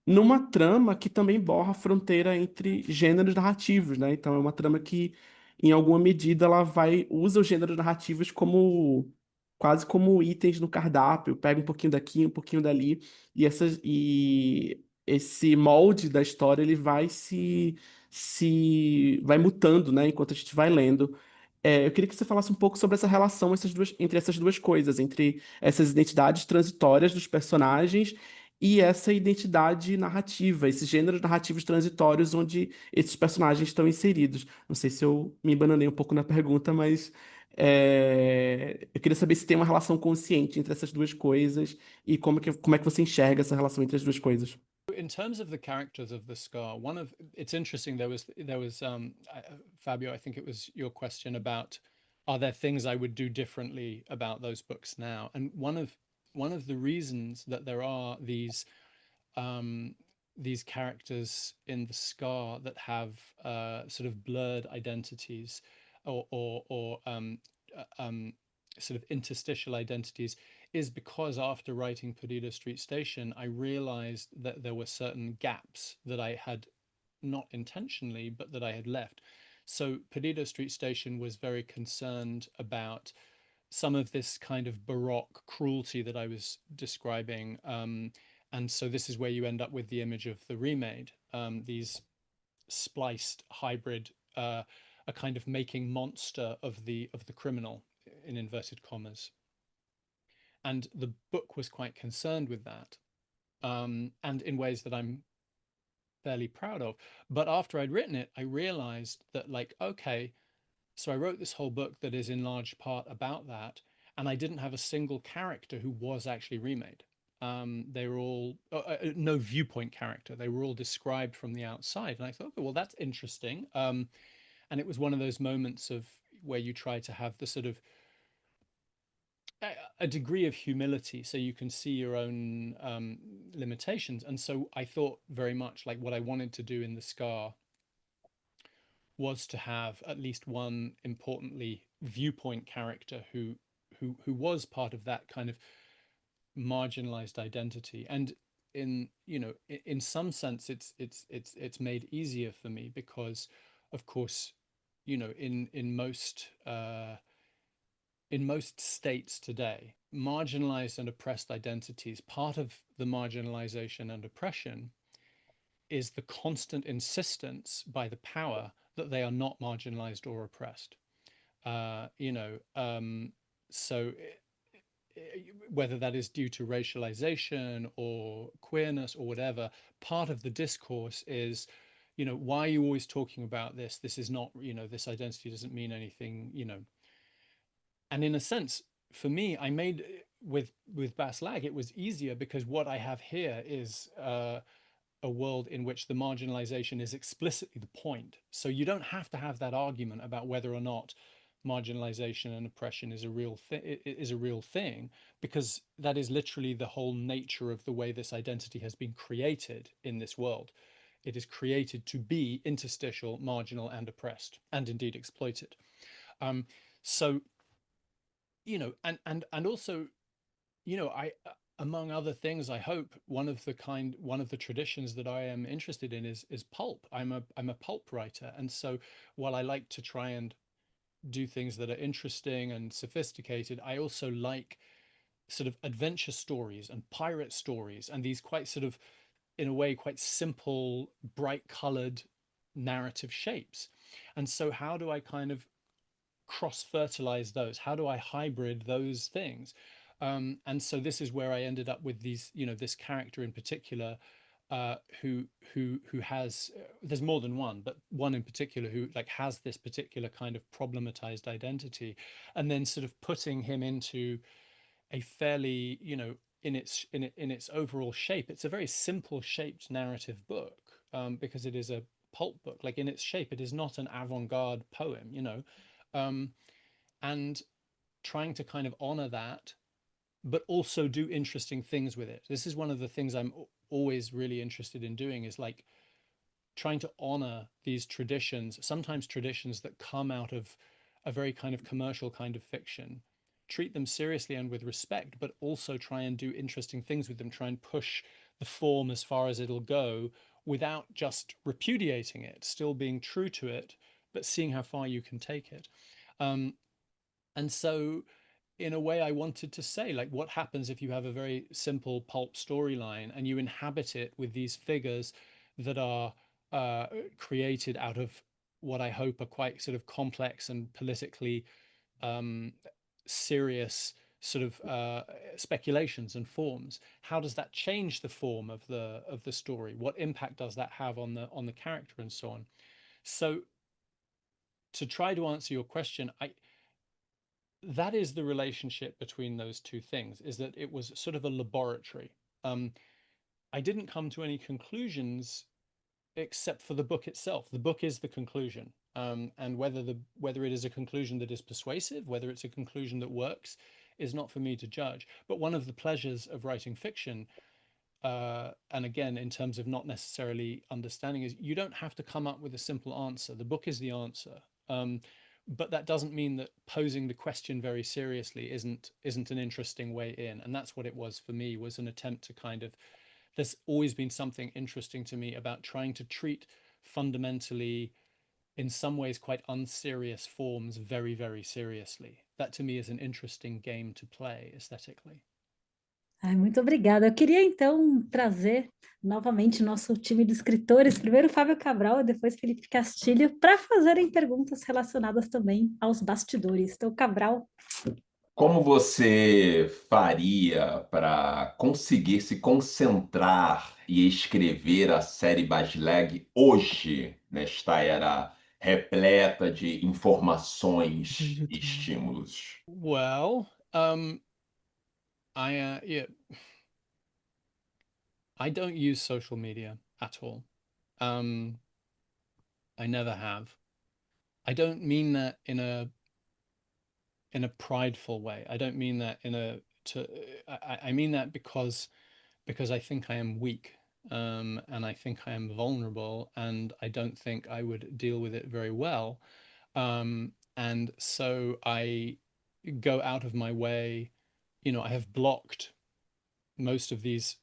numa trama que também borra a fronteira entre gêneros narrativos, né? Então é uma trama que, em alguma medida, ela usa os gêneros narrativos como quase como itens no cardápio, pega um pouquinho daqui, um pouquinho dali, e esse molde da história ele vai mutando, né? Enquanto a gente vai lendo. Eu queria que você falasse um pouco sobre essa relação entre essas duas coisas, entre essas identidades transitórias dos personagens e essa identidade narrativa, esses gêneros narrativos transitórios onde esses personagens estão inseridos. Não sei se eu me embananei um pouco na pergunta, mas eu queria saber se tem uma relação consciente entre essas duas coisas e como é que você enxerga essa relação entre as duas coisas. In terms of the characters of The Scar, it's interesting, there was Fabio, I think it was your question about, are there things I would do differently about those books now? And one of the reasons that there are these characters in The Scar that have sort of blurred identities, or sort of interstitial identities, is because after writing Perdido Street Station, I realized that there were certain gaps that I had, not intentionally, but that I had left. So Perdido Street Station was very concerned about some of this kind of Baroque cruelty that I was describing. And so this is where you end up with the image of the remade, these spliced hybrid, a kind of making monster of the criminal, in inverted commas. And the book was quite concerned with that, and in ways that I'm fairly proud of. But after I'd written it, I realized that, like, okay, so I wrote this whole book that is in large part about that, and I didn't have a single character who was actually remade. They were all no viewpoint character. They were all described from the outside, and I thought, okay, well, that's interesting. And it was one of those moments of where you try to have the sort of a degree of humility, so you can see your own limitations. And so I thought very much like what I wanted to do in The Scar was to have at least one importantly viewpoint character who was part of that kind of marginalized identity. And in, you know, in some sense it's made easier for me because, of course, you know, in most states today, marginalized and oppressed identities, part of the marginalization and oppression is the constant insistence by the power that they are not marginalized or oppressed. So whether that is due to racialization or queerness or whatever, part of the discourse is, you know, why are you always talking about this? This is not, you know, this identity doesn't mean anything, you know. And in a sense, for me, I made with Bas Lag, it was easier because what I have here is a world in which the marginalization is explicitly the point. So you don't have to have that argument about whether or not marginalization and oppression is a real thing, because that is literally the whole nature of the way this identity has been created in this world. It is created to be interstitial, marginal, and oppressed, and indeed exploited. So, you know, and also, you know, I, among other things, I hope one of the traditions that I am interested in is pulp. I'm a pulp writer, and so while I like to try and do things that are interesting and sophisticated, I also like sort of adventure stories and pirate stories and these quite sort of, in a way, quite simple, bright colored narrative shapes. And so how do I kind of cross-fertilize those? How do I hybrid those things? And so this is where I ended up with these, you know, this character in particular, who has, there's more than one, but one in particular who like has this particular kind of problematized identity, and then sort of putting him into a fairly, you know, in its overall shape, it's a very simple shaped narrative book, because it is a pulp book. Like in its shape, it is not an avant-garde poem, you know, and trying to kind of honor that, but also do interesting things with it. This is one of the things I'm always really interested in doing, is like trying to honor these traditions, sometimes traditions that come out of a very kind of commercial kind of fiction, treat them seriously and with respect, but also try and do interesting things with them, try and push the form as far as it'll go without just repudiating it, still being true to it, but seeing how far you can take it. And so in a way, I wanted to say, like, what happens if you have a very simple pulp storyline and you inhabit it with these figures that are created out of what I hope are quite sort of complex and politically serious sort of speculations and forms. How does that change the form of the story? What impact does that have on the character and so on? So to try to answer your question, that is the relationship between those two things, is that it was sort of a laboratory. I didn't come to any conclusions except for the book itself. The book is the conclusion. And whether it is a conclusion that is persuasive, whether it's a conclusion that works, is not for me to judge. But one of the pleasures of writing fiction, and again, in terms of not necessarily understanding, is you don't have to come up with a simple answer. The book is the answer. But that doesn't mean that posing the question very seriously isn't an interesting way in. And that's what it was for me, was an attempt to kind of, there's always been something interesting to me about trying to treat fundamentally in some ways quite unserious forms very, very seriously. That to me is an interesting game to play aesthetically. Ai, muito obrigada. Eu queria então trazer novamente nosso time de escritores, primeiro Fábio Cabral e depois Felipe Castilho, para fazerem perguntas relacionadas também aos bastidores. Então, Cabral, Como você faria para conseguir se concentrar e escrever a série Basleg hoje, nesta era repleta de informações e estímulos? Well, yeah, I don't use social media at all. I never have. I don't mean that in a prideful way. I don't mean that in a to. I mean that because I think I am weak, and I think I am vulnerable, and I don't think I would deal with it very well. And so I go out of my way. You know, I have blocked most of these,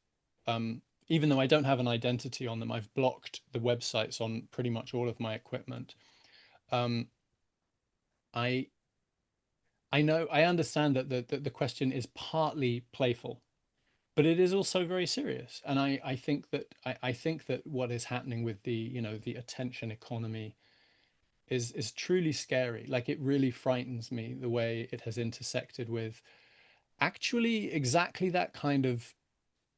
even though I don't have an identity on them, I've blocked the websites on pretty much all of my equipment. Um, I know I understand that the question is partly playful, but it is also very serious. And I think that I think that what is happening with the, you know, the attention economy is truly scary. Like, it really frightens me the way it has intersected with actually exactly that kind of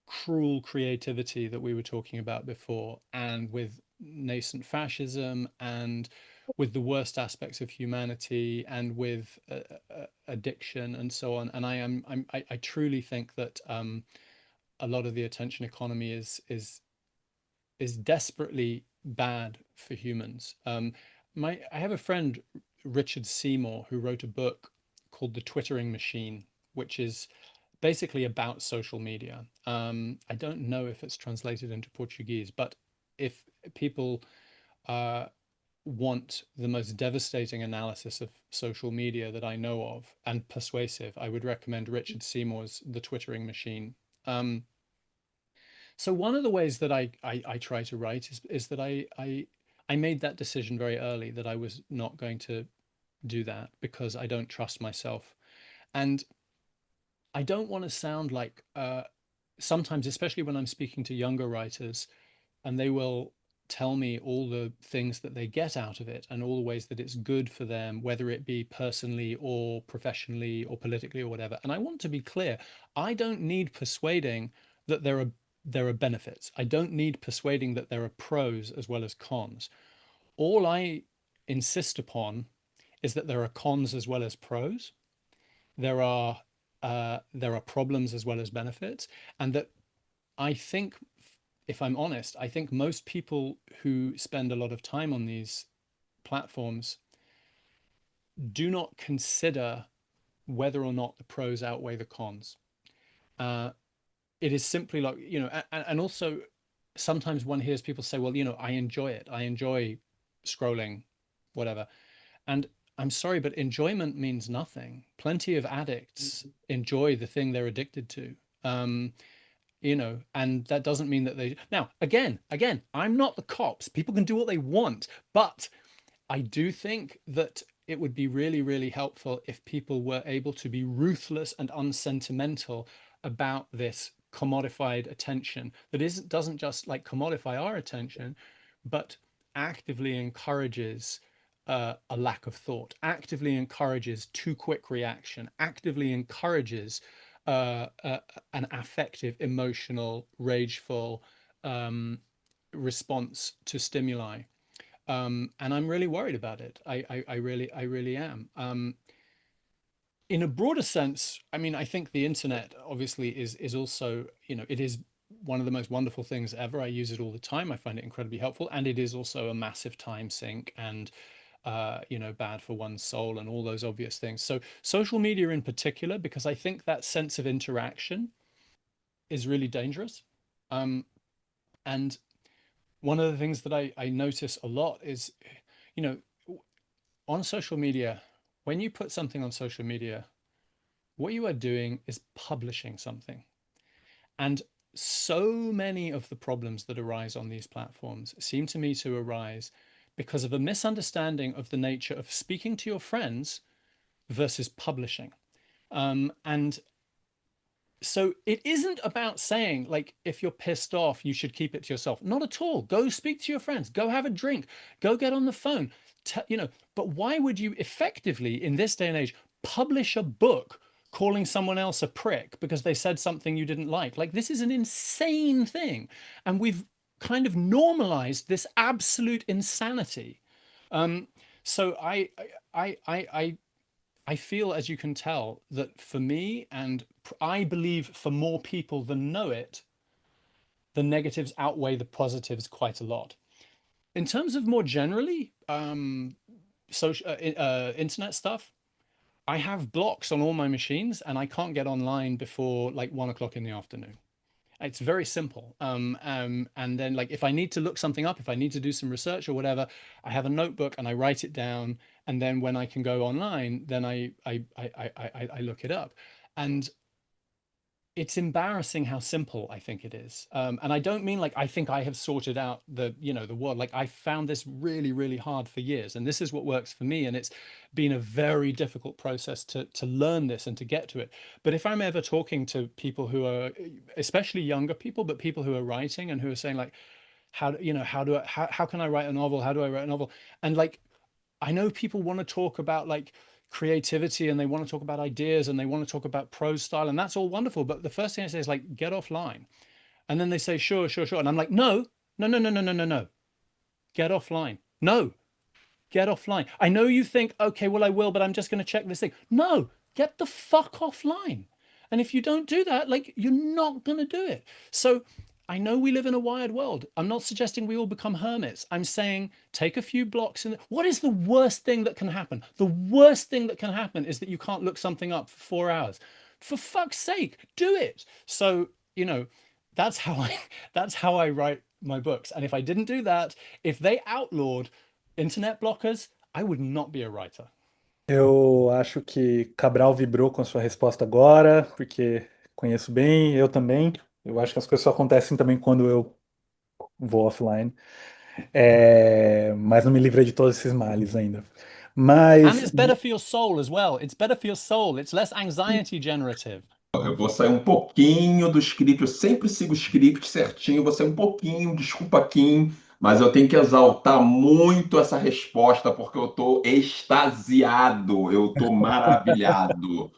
cruel creativity that we were talking about before, and with nascent fascism, and with the worst aspects of humanity, and with addiction and so on. And I truly think that a lot of the attention economy is desperately bad for humans. I have a friend, Richard Seymour, who wrote a book called The Twittering Machine, which is basically about social media. I don't know if it's translated into Portuguese, but if people want the most devastating analysis of social media that I know of, and persuasive, I would recommend Richard Seymour's The Twittering Machine. So one of the ways that I try to write is that I made that decision very early, that I was not going to do that because I don't trust myself. And I don't want to sound like, sometimes, especially when I'm speaking to younger writers, and they will tell me all the things that they get out of it and all the ways that it's good for them, whether it be personally or professionally or politically or whatever. And I want to be clear, I don't need persuading that there are benefits. I don't need persuading that there are pros as well as cons. All I insist upon is that there are cons as well as pros. There are problems as well as benefits, and that I think, if I'm honest, I think most people who spend a lot of time on these platforms do not consider whether or not the pros outweigh the cons. It is simply like, you know, and also sometimes one hears people say, well, you know, I enjoy it. I enjoy scrolling, whatever. And I'm sorry, but enjoyment means nothing. Plenty of addicts enjoy the thing they're addicted to. You know, and that doesn't mean that they, now, again, I'm not the cops. People can do what they want, but I do think that it would be really, really helpful if people were able to be ruthless and unsentimental about this commodified attention that doesn't just like commodify our attention, but actively encourages a lack of thought, actively encourages too quick reaction, actively encourages an affective, emotional, rageful response to stimuli. And I'm really worried about it. I really am. In a broader sense, I mean, I think the internet obviously is also, you know, it is one of the most wonderful things ever. I use it all the time. I find it incredibly helpful, and it is also a massive time sink and you know, bad for one's soul and all those obvious things. So social media in particular, because I think that sense of interaction is really dangerous. And one of the things that I notice a lot is, you know, on social media, when you put something on social media, what you are doing is publishing something. And so many of the problems that arise on these platforms seem to me to arise because of a misunderstanding of the nature of speaking to your friends versus publishing. And so it isn't about saying, like, if you're pissed off, you should keep it to yourself. Not at all. Go speak to your friends. Go have a drink. Go get on the phone. But why would you effectively, in this day and age, publish a book calling someone else a prick because they said something you didn't like? Like, this is an insane thing. And we've kind of normalized this absolute insanity. So I feel, as you can tell, that for me, and I believe for more people than know it, the negatives outweigh the positives quite a lot. In terms of more generally, internet stuff, I have blocks on all my machines and I can't get online before like 1 o'clock in the afternoon. It's very simple. And then, like, if I need to look something up, if I need to do some research or whatever, I have a notebook and I write it down. And then when I can go online, then I look it up. And it's embarrassing how simple I think it is. And I don't mean like I think I have sorted out the world. Like, I found this really, really hard for years, and this is what works for me. And it's been a very difficult process to learn this and to get to it. But if I'm ever talking to people who are, especially younger people, but people who are writing and who are saying like, how can I write a novel? How do I write a novel? And like, I know people want to talk about like creativity and they want to talk about ideas and they want to talk about prose style, and that's all wonderful. But the first thing I say is like, get offline. And then they say, sure. And I'm like, no. Get offline. No, get offline. I know you think, okay, well, I will, but I'm just going to check this thing. No, get the fuck offline. And if you don't do that, like, you're not going to do it. So I know we live in a wired world. I'm not suggesting we all become hermits. I'm saying take a few blocks in. What is the worst thing that can happen? The worst thing that can happen is that you can't look something up for 4 hours. For fuck's sake, do it. So, that's how I write my books. And if I didn't do that, if they outlawed internet blockers, I would not be a writer. Eu acho que Cabral vibrou com a sua resposta agora, porque conheço bem, eu também. Eu acho que as coisas só acontecem também quando eu vou offline. Mas não me livrei de todos esses males ainda. And Mas it's better for your soul as well. It's better for your soul. It's less anxiety generative. Eu vou sair um pouquinho do script, eu sempre sigo o script certinho, vou sair um pouquinho, desculpa, Kim, mas eu tenho que exaltar muito essa resposta, porque eu estou extasiado, eu estou maravilhado.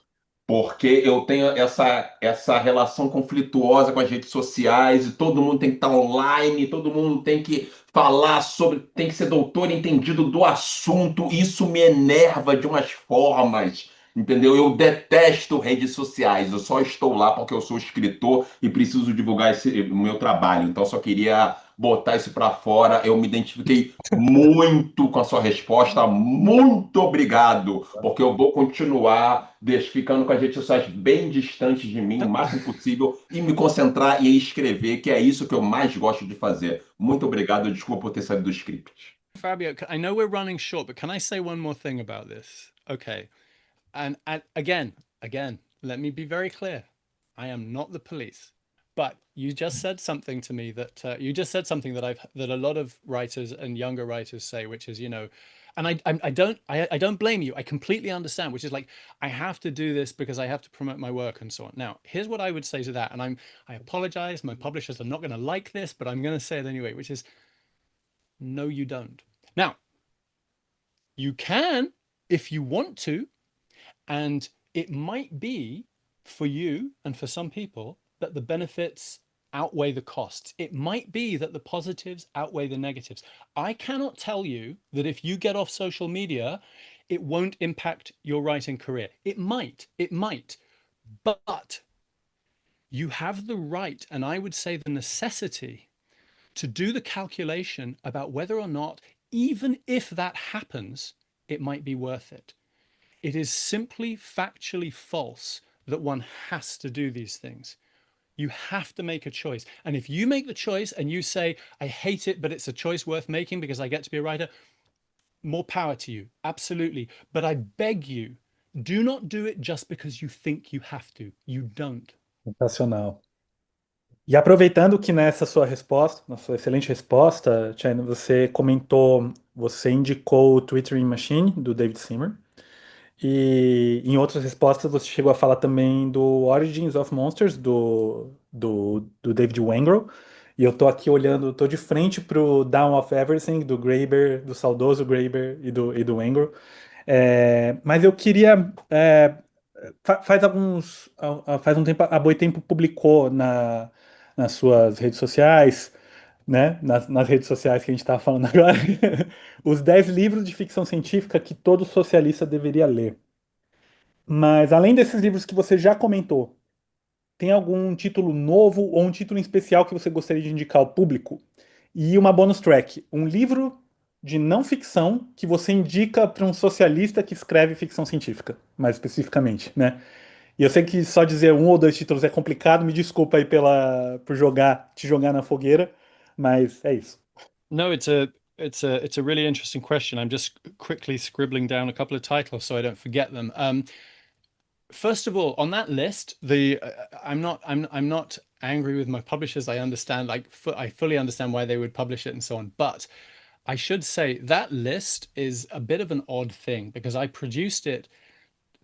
Porque eu tenho essa relação conflituosa com as redes sociais e todo mundo tem que estar online, todo mundo tem que falar sobre, tem que ser doutor entendido do assunto. Isso me enerva de umas formas, entendeu? Eu detesto redes sociais, eu só estou lá porque eu sou escritor e preciso divulgar o meu trabalho. Então, eu só queria botar isso para fora. Eu me identifiquei muito com a sua resposta. Muito obrigado, porque eu vou continuar ficando com as redes sociais bem distantes de mim, o máximo possível, e me concentrar em escrever, que é isso que eu mais gosto de fazer. Muito obrigado, desculpa por ter saído do script. Fabio, I know we're running short, but can I say one more thing about this? Okay. And again, let me be very clear. I am not the police. But you just said something to me that that a lot of writers and younger writers say, which is, and I don't blame you. I completely understand, which is like, I have to do this because I have to promote my work and so on. Now, here's what I would say to that. And I apologize. My publishers are not going to like this, but I'm going to say it anyway, which is, no, you don't. Now, you can, if you want to, and it might be for you and for some people that the benefits outweigh the costs. It might be that the positives outweigh the negatives. I cannot tell you that if you get off social media, it won't impact your writing career. It might, but you have the right, and I would say the necessity, to do the calculation about whether or not, even if that happens, it might be worth it. It is simply factually false that one has to do these things. You have to make a choice. And if you make the choice and you say, I hate it, but it's a choice worth making because I get to be a writer, more power to you. Absolutely. But I beg you, do not do it just because you think you have to. You don't. sensacional. E aproveitando que nessa sua resposta, na sua excelente resposta, China, você comentou, você indicou o Twittering Machine, do David Simmer. E em outras respostas você chegou a falar também do Origins of Monsters, do David Wengrow. E eu tô aqui olhando, tô de frente pro Dawn of Everything, do Graeber, do saudoso Graeber e do Wengrow. Mas eu queria. Faz um tempo, a Boitempo publicou nas suas redes sociais, né? Nas redes sociais que a gente estava falando agora, os 10 livros de ficção científica que todo socialista deveria ler. Mas além desses livros que você já comentou, tem algum título novo ou um título em especial que você gostaria de indicar ao público? E uma bonus track, um livro de não ficção que você indica para um socialista que escreve ficção científica, mais especificamente, né? E eu sei que só dizer um ou dois títulos é complicado, me desculpa aí por te jogar na fogueira, mas é isso. No, it's a really interesting question. I'm just quickly scribbling down a couple of titles so I don't forget them. First of all, on that list, I'm not angry with my publishers. I understand, I fully understand why they would publish it and so on. But I should say that list is a bit of an odd thing because I produced it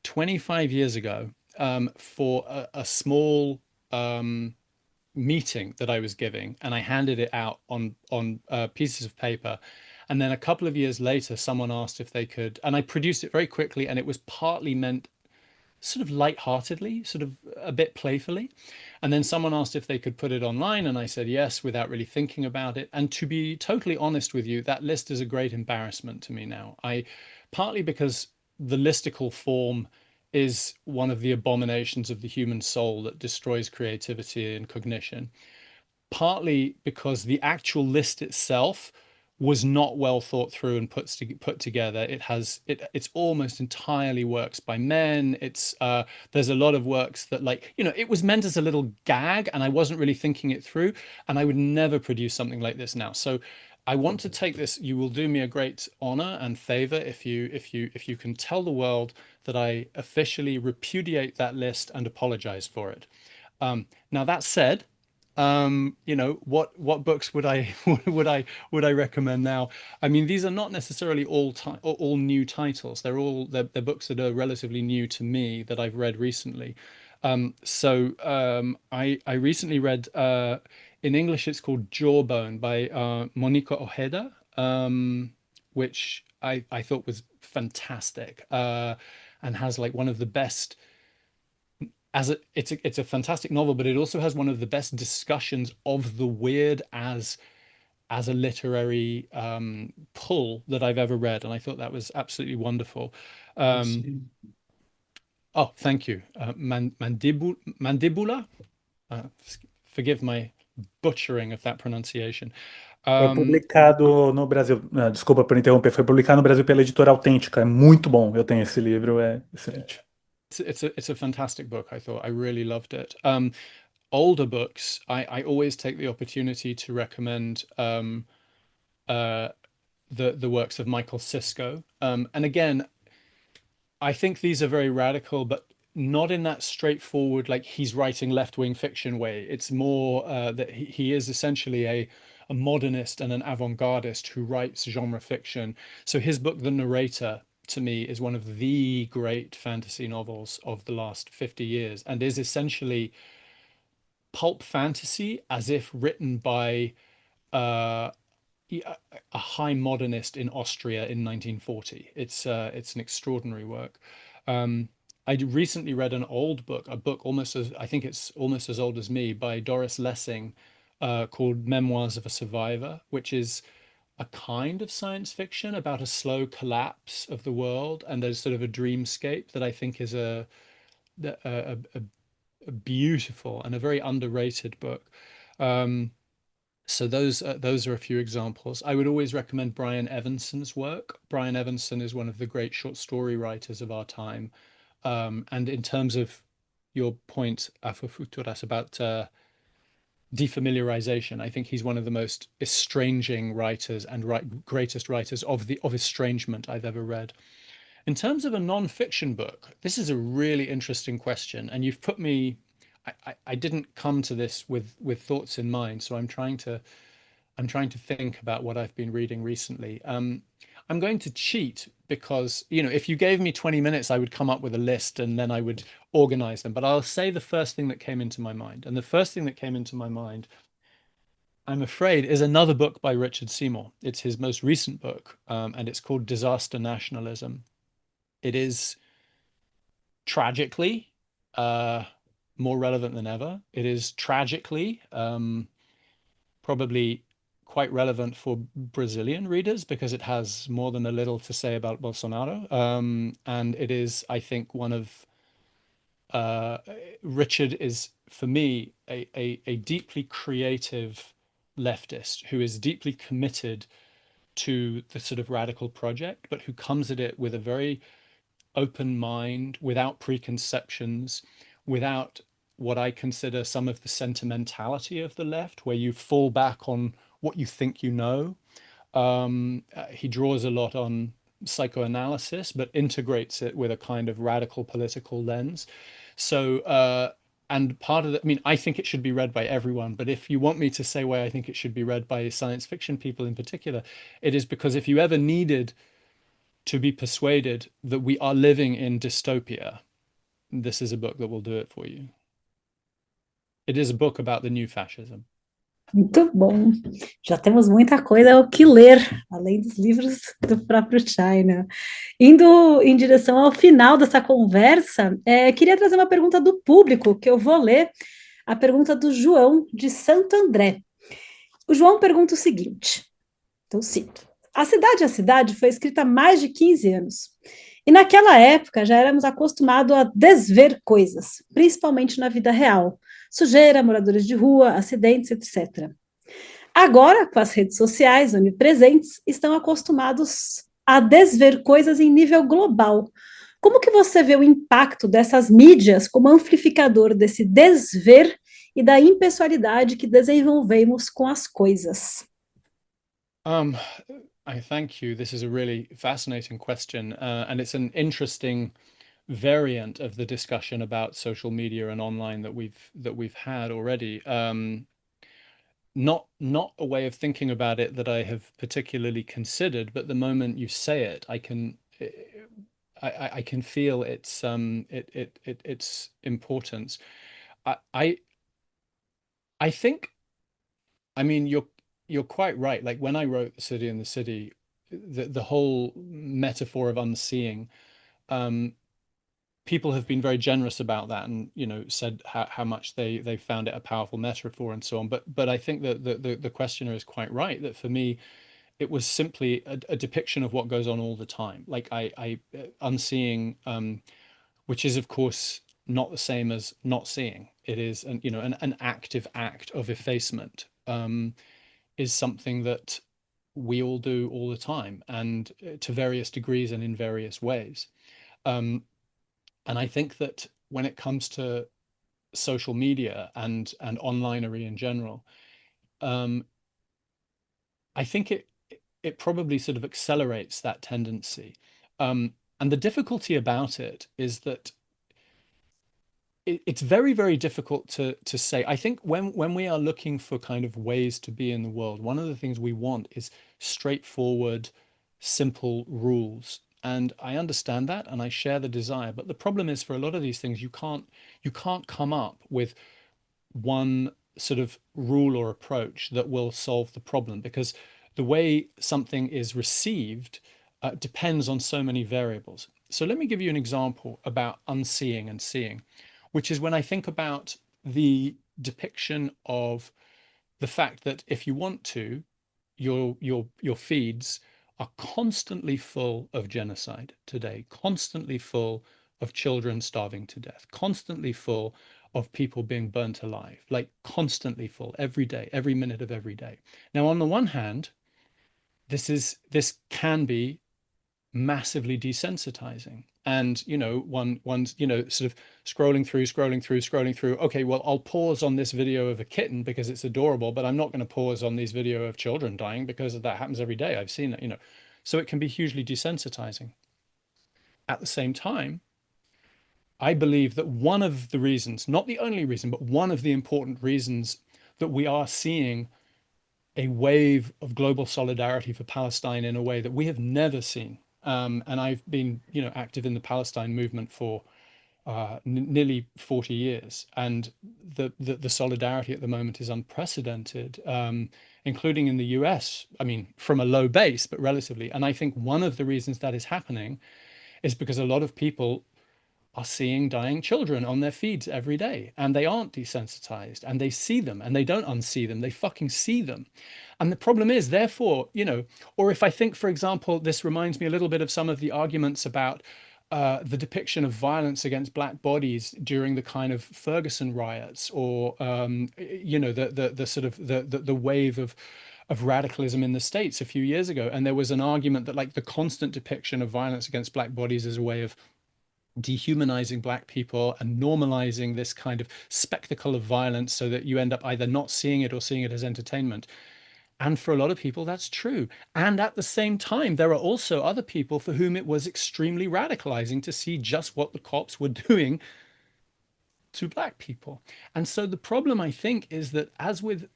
25 years ago for a small meeting that I was giving, and I handed it out on pieces of paper. And then a couple of years later, someone asked if they could, and I produced it very quickly, and it was partly meant sort of lightheartedly, sort of a bit playfully. And then someone asked if they could put it online, and I said yes without really thinking about it. And to be totally honest with you, that list is a great embarrassment to me now. Partly because the listicle form is one of the abominations of the human soul that destroys creativity and cognition, partly because the actual list itself was not well thought through and put together. It's almost entirely works by men. There's a lot of works that, like, it was meant as a little gag, and I wasn't really thinking it through, and I would never produce something like this now. So I want to take this. You will do me a great honor and favor if you can tell the world that I officially repudiate that list and apologize for it. Now that said, what books would I would I recommend now? I mean, these are not necessarily all new titles. They're books that are relatively new to me that I've read recently. I recently read, in English it's called Jawbone by Monica Ojeda, which I thought was fantastic, and has like one of the best. It's a fantastic novel, but it also has one of the best discussions of the weird as a literary pull that I've ever read, and I thought that was absolutely wonderful. Oh, thank you. Mandibula. Forgive my butchering of that pronunciation. Foi publicado no Brasil. Desculpa por interromper. Foi publicado no Brasil pela editora Autêntica. É muito bom. Eu tenho esse livro. É excelente. It's a fantastic book. I thought I really loved it. Older books, I always take the opportunity to recommend the works of Michael Sisko. And again, I think these are very radical, but not in that straightforward, like he's writing left-wing fiction way. It's more that he is essentially a modernist and an avant-gardist who writes genre fiction. So his book, The Narrator, to me is one of the great fantasy novels of the last 50 years, and is essentially pulp fantasy as if written by a high modernist in Austria in 1940. It's an extraordinary work. I recently read an old book, a book I think it's almost as old as me, by Doris Lessing, called Memoirs of a Survivor, which is a kind of science fiction about a slow collapse of the world, and there's sort of a dreamscape that I think is a beautiful and a very underrated book. So those are a few examples. I would always recommend Brian Evanson's work. Brian Evanson is one of the great short story writers of our time. And in terms of your point, Afrofuturas, about defamiliarization, I think he's one of the most estranging writers and greatest writers of estrangement I've ever read. In terms of a non-fiction book, this is a really interesting question, and you've put me. I didn't come to this with thoughts in mind, so I'm trying to think about what I've been reading recently. I'm going to cheat because, if you gave me 20 minutes, I would come up with a list and then I would organize them. But I'll say the first thing that came into my mind. And the first thing that came into my mind, I'm afraid, is another book by Richard Seymour. It's his most recent book, and it's called Disaster Nationalism. It is tragically more relevant than ever. It is tragically probably quite relevant for Brazilian readers because it has more than a little to say about Bolsonaro. And it is, I think, one of Richard is, for me, a deeply creative leftist who is deeply committed to the sort of radical project, but who comes at it with a very open mind, without preconceptions, without what I consider some of the sentimentality of the left, where you fall back on what you think you know. He draws a lot on psychoanalysis, but integrates it with a kind of radical political lens. So, and part of the, I mean, I think it should be read by everyone, but if you want me to say why I think it should be read by science fiction people in particular, it is because if you ever needed to be persuaded that we are living in dystopia, this is a book that will do it for you. It is a book about the new fascism. Muito bom. Já temos muita coisa o que ler, além dos livros do próprio China. Indo em direção ao final dessa conversa, queria trazer uma pergunta do público, que eu vou ler, a pergunta do João, de Santo André. O João pergunta o seguinte, então cito, A Cidade foi escrita há mais de 15 anos, e naquela época já éramos acostumados a desver coisas, principalmente na vida real, sujeira, moradores de rua, acidentes, etc. Agora, com as redes sociais onipresentes, estão acostumados a desver coisas em nível global. Como que você vê o impacto dessas mídias como amplificador desse desver e da impessoalidade que desenvolvemos com as coisas? I thank you. This is a really fascinating question, and it's an interesting variant of the discussion about social media and online that we've had already. Not a way of thinking about it that I have particularly considered, but the moment you say it, I can feel its its importance. I think, I mean, you're quite right. Like when I wrote The City and the City, the whole metaphor of unseeing, people have been very generous about that and said how much they found it a powerful metaphor and so on. But I think that the questioner is quite right, that for me it was simply a depiction of what goes on all the time. Like I unseeing, which is of course not the same as not seeing. It is an active act of effacement, is something that we all do all the time, and to various degrees and in various ways. And I think that when it comes to social media and onlinery in general, I think it probably sort of accelerates that tendency. And the difficulty about it is that it's very, very difficult to say. I think when we are looking for kind of ways to be in the world, one of the things we want is straightforward, simple rules. And I understand that, and I share the desire. But the problem is, for a lot of these things, you can't come up with one sort of rule or approach that will solve the problem, because the way something is received depends on so many variables. So let me give you an example about unseeing and seeing, which is when I think about the depiction of the fact that if you want to, your feeds are constantly full of genocide today, constantly full of children starving to death, constantly full of people being burnt alive, like constantly full every day, every minute of every day. Now, on the one hand, this can be massively desensitizing. And one's sort of scrolling through. Okay, well, I'll pause on this video of a kitten because it's adorable, but I'm not going to pause on these video of children dying because that happens every day. I've seen it, So it can be hugely desensitizing. At the same time, I believe that one of the reasons, not the only reason, but one of the important reasons that we are seeing a wave of global solidarity for Palestine in a way that we have never seen. And I've been, active in the Palestine movement for nearly 40 years, and the solidarity at the moment is unprecedented, including in the US. I mean, from a low base, but relatively. And I think one of the reasons that is happening is because a lot of people are seeing dying children on their feeds every day, and they aren't desensitized, and they see them, and they don't unsee them, they fucking see them. And the problem is, therefore, or if I think, for example, this reminds me a little bit of some of the arguments about the depiction of violence against black bodies during the kind of Ferguson riots, or the sort of the wave of radicalism in the States a few years ago. And there was an argument that, like, the constant depiction of violence against black bodies is a way of dehumanizing black people and normalizing this kind of spectacle of violence, so that you end up either not seeing it or seeing it as entertainment. And for a lot of people, that's true. And at the same time, there are also other people for whom it was extremely radicalizing to see just what the cops were doing to black people. And so the problem, I think, is that, as with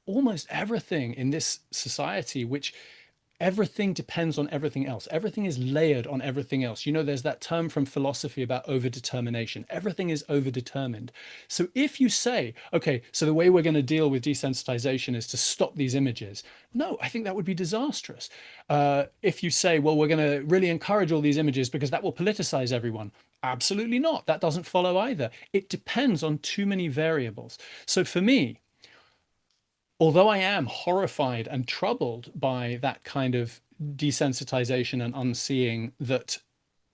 almost everything in this society, which everything depends on everything else. Everything is layered on everything else. There's that term from philosophy about overdetermination. Everything is overdetermined. So if you say, okay, so the way we're going to deal with desensitization is to stop these images, no, I think that would be disastrous. If you say, well, we're going to really encourage all these images because that will politicize everyone, absolutely not. That doesn't follow either. It depends on too many variables. So for me, although I am horrified and troubled by that kind of desensitization and unseeing that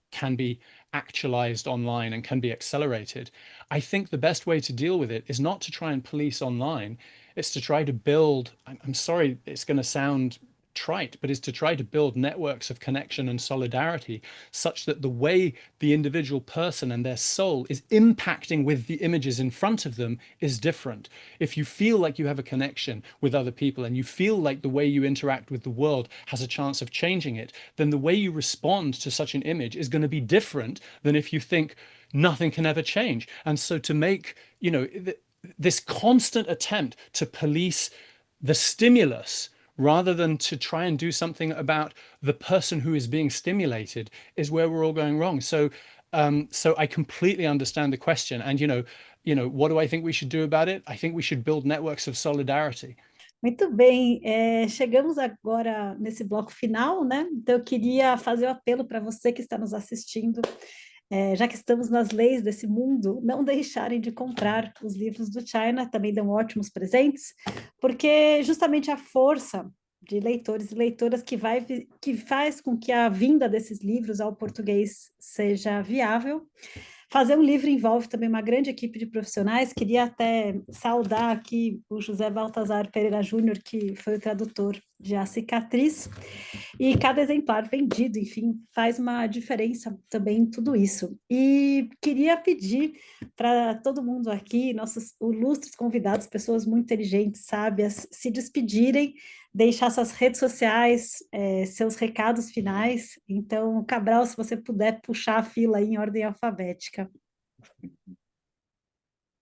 can be actualized online and can be accelerated, I think the best way to deal with it is not to try and police online. It's to try to build, I'm sorry, it's going to sound trite, but is to try to build networks of connection and solidarity, such that the way the individual person and their soul is impacting with the images in front of them is different. If you feel like you have a connection with other people, and you feel like the way you interact with the world has a chance of changing it, then the way you respond to such an image is going to be different than if you think nothing can ever change. And so to make, this constant attempt to police the stimulus rather than to try and do something about the person who is being stimulated is where we're all going wrong. So I completely understand the question. And, what do I think we should do about it? I think we should build networks of solidarity. Muito bem, chegamos agora nesse bloco final, né? Então eu queria fazer o apelo para você que está nos assistindo, já que estamos nas leis desse mundo, não deixarem de comprar os livros do China, também dão ótimos presentes, porque justamente a força de leitores e leitoras que faz com que a vinda desses livros ao português seja viável. Fazer um livro envolve também uma grande equipe de profissionais. Queria até saudar aqui o José Baltazar Pereira Júnior, que foi o tradutor de A Cicatriz, e cada exemplar vendido, enfim, faz uma diferença também em tudo isso. E queria pedir para todo mundo aqui, nossos ilustres convidados, pessoas muito inteligentes, sábias, se despedirem, deixar suas redes sociais, seus recados finais. Então, Cabral, se você puder puxar a fila aí em ordem alfabética.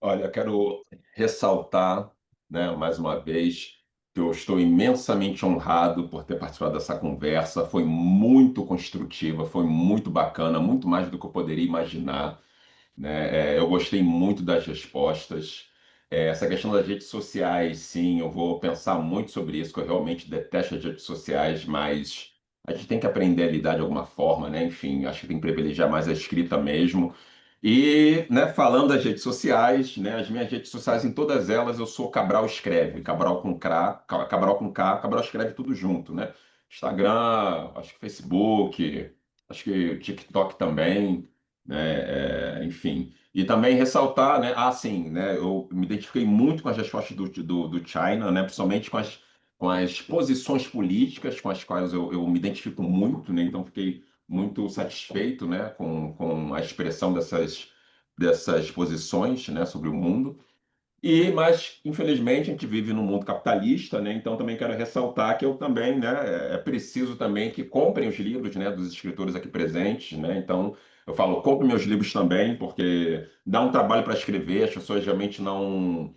Olha, quero ressaltar, né, mais uma vez, que eu estou imensamente honrado por ter participado dessa conversa. Foi muito construtiva, foi muito bacana, muito mais do que eu poderia imaginar, né? Eu gostei muito das respostas. Essa questão das redes sociais, sim, eu vou pensar muito sobre isso, que eu realmente detesto as redes sociais, mas a gente tem que aprender a lidar de alguma forma, né? Enfim, acho que tem que privilegiar mais a escrita mesmo. E, né, falando das redes sociais, né, as minhas redes sociais, em todas elas, eu sou Cabral Escreve, Cabral com Cabral com K, Cabral Escreve tudo junto, né? Instagram, acho que Facebook, acho que TikTok também, né? Enfim. E também ressaltar, né? Sim, né? Eu me identifiquei muito com as respostas do China, né? Principalmente com as posições políticas com as quais eu me identifico muito, né? Então fiquei muito satisfeito, né, com a expressão dessas posições, né, sobre o mundo. Mas, infelizmente, a gente vive num mundo capitalista, né? Então também quero ressaltar que eu também, né, é preciso também que comprem os livros, né, dos escritores aqui presentes, né? Então, Eu falo, compre meus livros também, porque dá um trabalho para escrever, as pessoas realmente não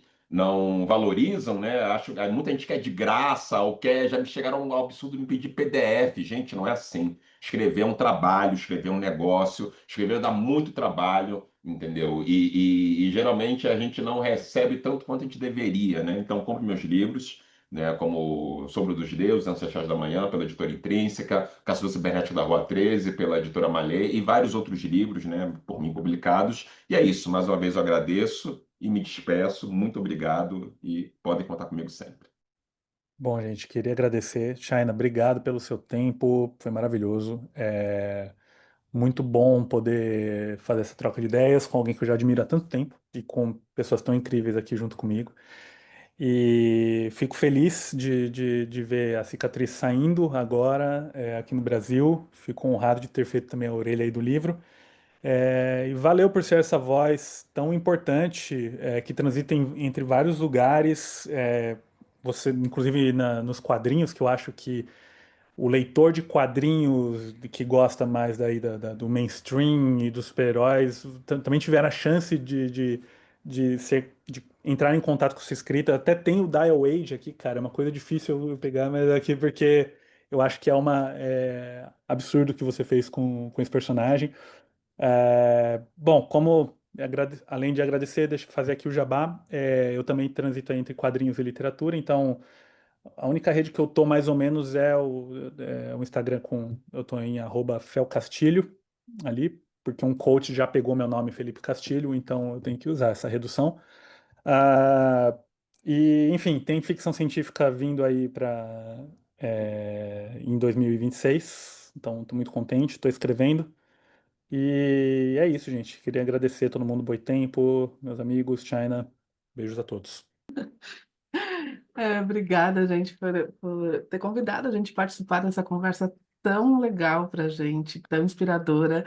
valorizam, né? Acho, muita gente quer de graça, ou quer, já me chegaram ao absurdo de me pedir PDF. Gente, não é assim. Escrever é um trabalho, escrever é um negócio, escrever dá muito trabalho, entendeu? E geralmente a gente não recebe tanto quanto a gente deveria, né? Então, compre meus livros, né, como Sobre o dos Deuses, Ancestrais da Manhã, pela editora Intrínseca, Caçador Cibernético da Rua 13, pela editora Malê, e vários outros livros, né, por mim publicados. E é isso, mais uma vez eu agradeço e me despeço. Muito obrigado e podem contar comigo sempre. Bom, gente, queria agradecer. Shaina, obrigado pelo seu tempo, foi maravilhoso. Muito bom poder fazer essa troca de ideias com alguém que eu já admiro há tanto tempo e com pessoas tão incríveis aqui junto comigo. E fico feliz de ver a cicatriz saindo agora, aqui no Brasil. Fico honrado de ter feito também a orelha aí do livro. E valeu por ser essa voz tão importante, que transita entre vários lugares. Você, inclusive, nos quadrinhos, que eu acho que o leitor de quadrinhos que gosta mais daí do mainstream e dos super-heróis também tiveram a chance de entrar em contato com sua escrita. Até tem o Dial Age aqui, cara, é uma coisa difícil eu pegar, mas aqui porque eu acho que é absurdo o que você fez com esse personagem. Bom, além de agradecer, deixa eu fazer aqui o jabá. Eu também transito entre quadrinhos e literatura, então a única rede que eu tô mais ou menos é o Instagram eu tô em @felcastilho ali, porque um coach já pegou meu nome, Felipe Castilho, então eu tenho que usar essa redução. Ah, e, enfim, tem ficção científica vindo aí em 2026, então estou muito contente, estou escrevendo. E é isso, gente. Queria agradecer a todo mundo, Boitempo, meus amigos, China. Beijos a todos. Obrigada, gente, por ter convidado a gente a participar dessa conversa tão legal para a gente, tão inspiradora.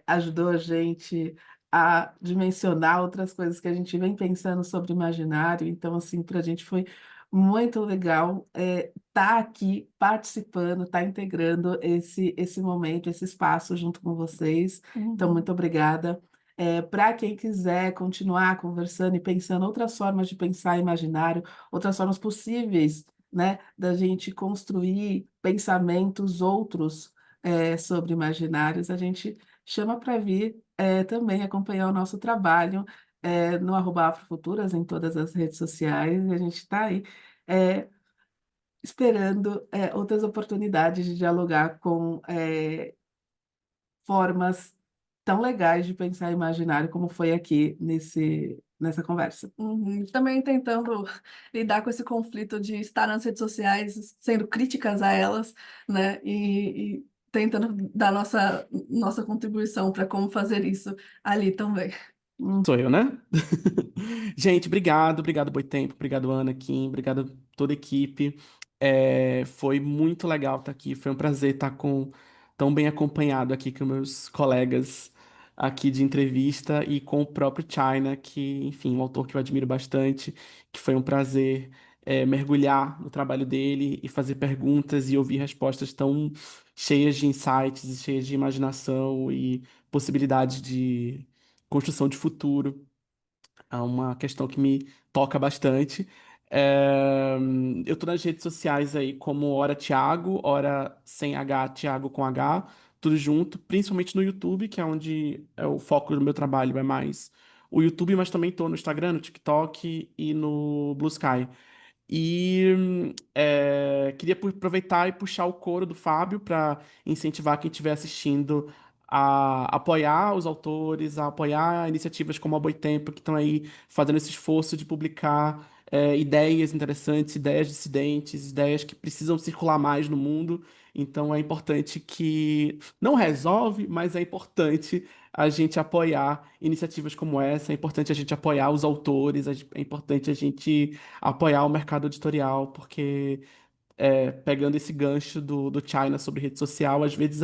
Ajudou a gente a dimensionar outras coisas que a gente vem pensando sobre imaginário. Então, assim, para a gente foi muito legal estar aqui participando, estar integrando esse momento, esse espaço junto com vocês. Então, muito obrigada. Para quem quiser continuar conversando e pensando outras formas de pensar imaginário, outras formas possíveis, né, da gente construir pensamentos outros sobre imaginários, a gente chama para vir também acompanhar o nosso trabalho no @afrofuturas em todas as redes sociais. E a gente está aí é, esperando outras oportunidades de dialogar com formas tão legais de pensar imaginário como foi aqui nessa conversa. Também tentando lidar com esse conflito de estar nas redes sociais, sendo críticas a elas, né? E tentando dar nossa contribuição para como fazer isso ali também. Sou eu, né? Gente, obrigado, Boitempo, obrigado, Ana, Kim, obrigado toda a equipe. Foi muito legal estar aqui, foi um prazer estar tão bem acompanhado aqui com meus colegas aqui de entrevista e com o próprio China, que, enfim, um autor que eu admiro bastante, que foi um prazer mergulhar no trabalho dele e fazer perguntas e ouvir respostas tão cheias de insights e cheias de imaginação e possibilidades de construção de futuro. É uma questão que me toca bastante. Eu tô nas redes sociais aí como Ora Thiago, Ora sem H, Thiago com H, tudo junto, principalmente no YouTube, que é onde é o foco do meu trabalho, é mais o YouTube, mas também tô no Instagram, no TikTok e no Blue Sky. E queria aproveitar e puxar o coro do Fábio para incentivar quem estiver assistindo a apoiar os autores, a apoiar iniciativas como a Boitempo, que estão aí fazendo esse esforço de publicar ideias interessantes, ideias dissidentes, ideias que precisam circular mais no mundo. Então é importante que não resolve, mas é importante a gente apoiar iniciativas como essa, é importante a gente apoiar os autores, é importante a gente apoiar o mercado editorial, porque pegando esse gancho do China sobre rede social, às vezes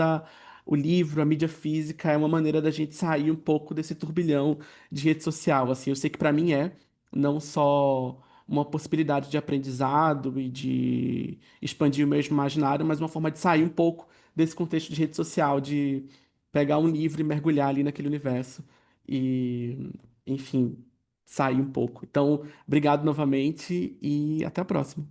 o livro, a mídia física é uma maneira da gente sair um pouco desse turbilhão de rede social. Assim, eu sei que para mim não só uma possibilidade de aprendizado e de expandir o meu imaginário, mas uma forma de sair um pouco desse contexto de rede social, de pegar um livro e mergulhar ali naquele universo e, enfim, sair um pouco. Então, obrigado novamente e até a próxima.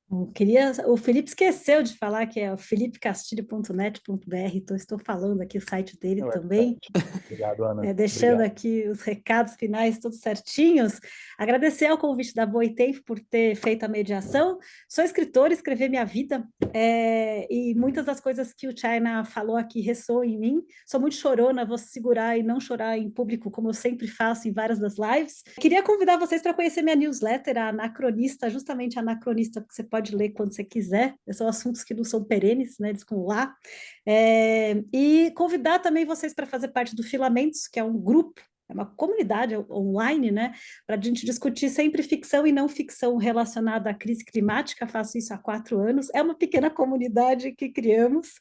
O Felipe esqueceu de falar que é o felipecastilho.net.br, então estou falando aqui o site dele É o também. website. Obrigado, Ana. Deixando Obrigado. aqui os recados finais todos certinhos. Agradecer ao convite da Boitempo por ter feito a mediação. Sou escritora, escrever minha vida, e muitas das coisas que o China falou aqui ressoam em mim. Sou muito chorona, vou segurar e não chorar em público, como eu sempre faço em várias das lives. Queria convidar vocês para conhecer minha newsletter, a Anacronista, justamente a Anacronista, porque você pode ler quando você quiser. São assuntos que não são perenes, né? Eles vão lá. E convidar também vocês para fazer parte do Filamentos, que é um grupo, é uma comunidade online, né, para a gente discutir sempre ficção e não ficção relacionada à crise climática. Faço isso há 4 anos. É uma pequena comunidade que criamos,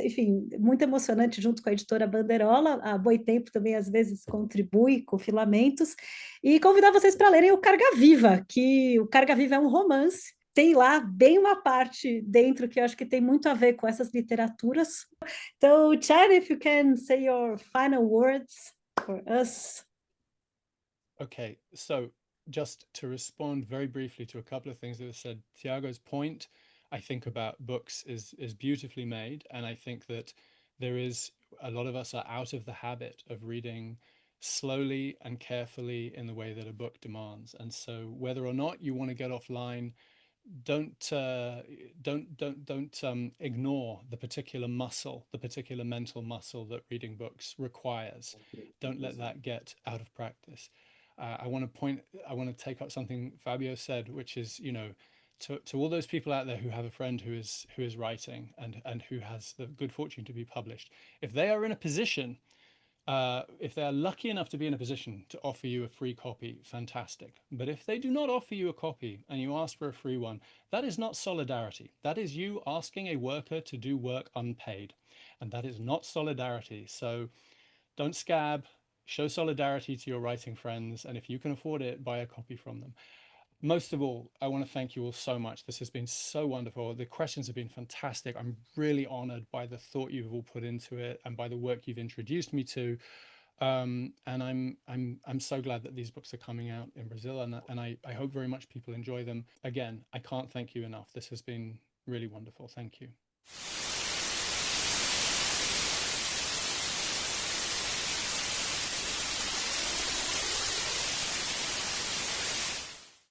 enfim, muito emocionante, junto com a editora Banderola. A Boitempo também às vezes contribui com Filamentos. E convidar vocês para lerem o Carga Viva, que o Carga Viva é um romance. Tem lá bem uma parte dentro que eu acho que tem muito a ver com essas literaturas. So, Chad, if you can say your final words for us. Okay, so just to respond very briefly to a couple of things that were said, Tiago's point, I think, about books is beautifully made, and I think that there is a lot of us are out of the habit of reading slowly and carefully in the way that a book demands. And so whether or not you want to get offline, don't ignore the particular muscle, the particular mental muscle that reading books requires. Don't let that get out of practice. I want to take up something Fabio said, which is, you know, to all those people out there who have a friend who is writing and who has the good fortune to be published, if they are in a position, if they are lucky enough to be in a position to offer you a free copy, fantastic. But if they do not offer you a copy and you ask for a free one, that is not solidarity. That is you asking a worker to do work unpaid. And that is not solidarity. So don't scab, show solidarity to your writing friends. And if you can afford it, buy a copy from them. Most of all, I want to thank you all so much. This has been so wonderful. The questions have been fantastic. I'm really honored by the thought you've all put into it and by the work you've introduced me to. And I'm so glad that these books are coming out in Brazil, and I hope very much people enjoy them. Again, I can't thank you enough. This has been really wonderful. Thank you.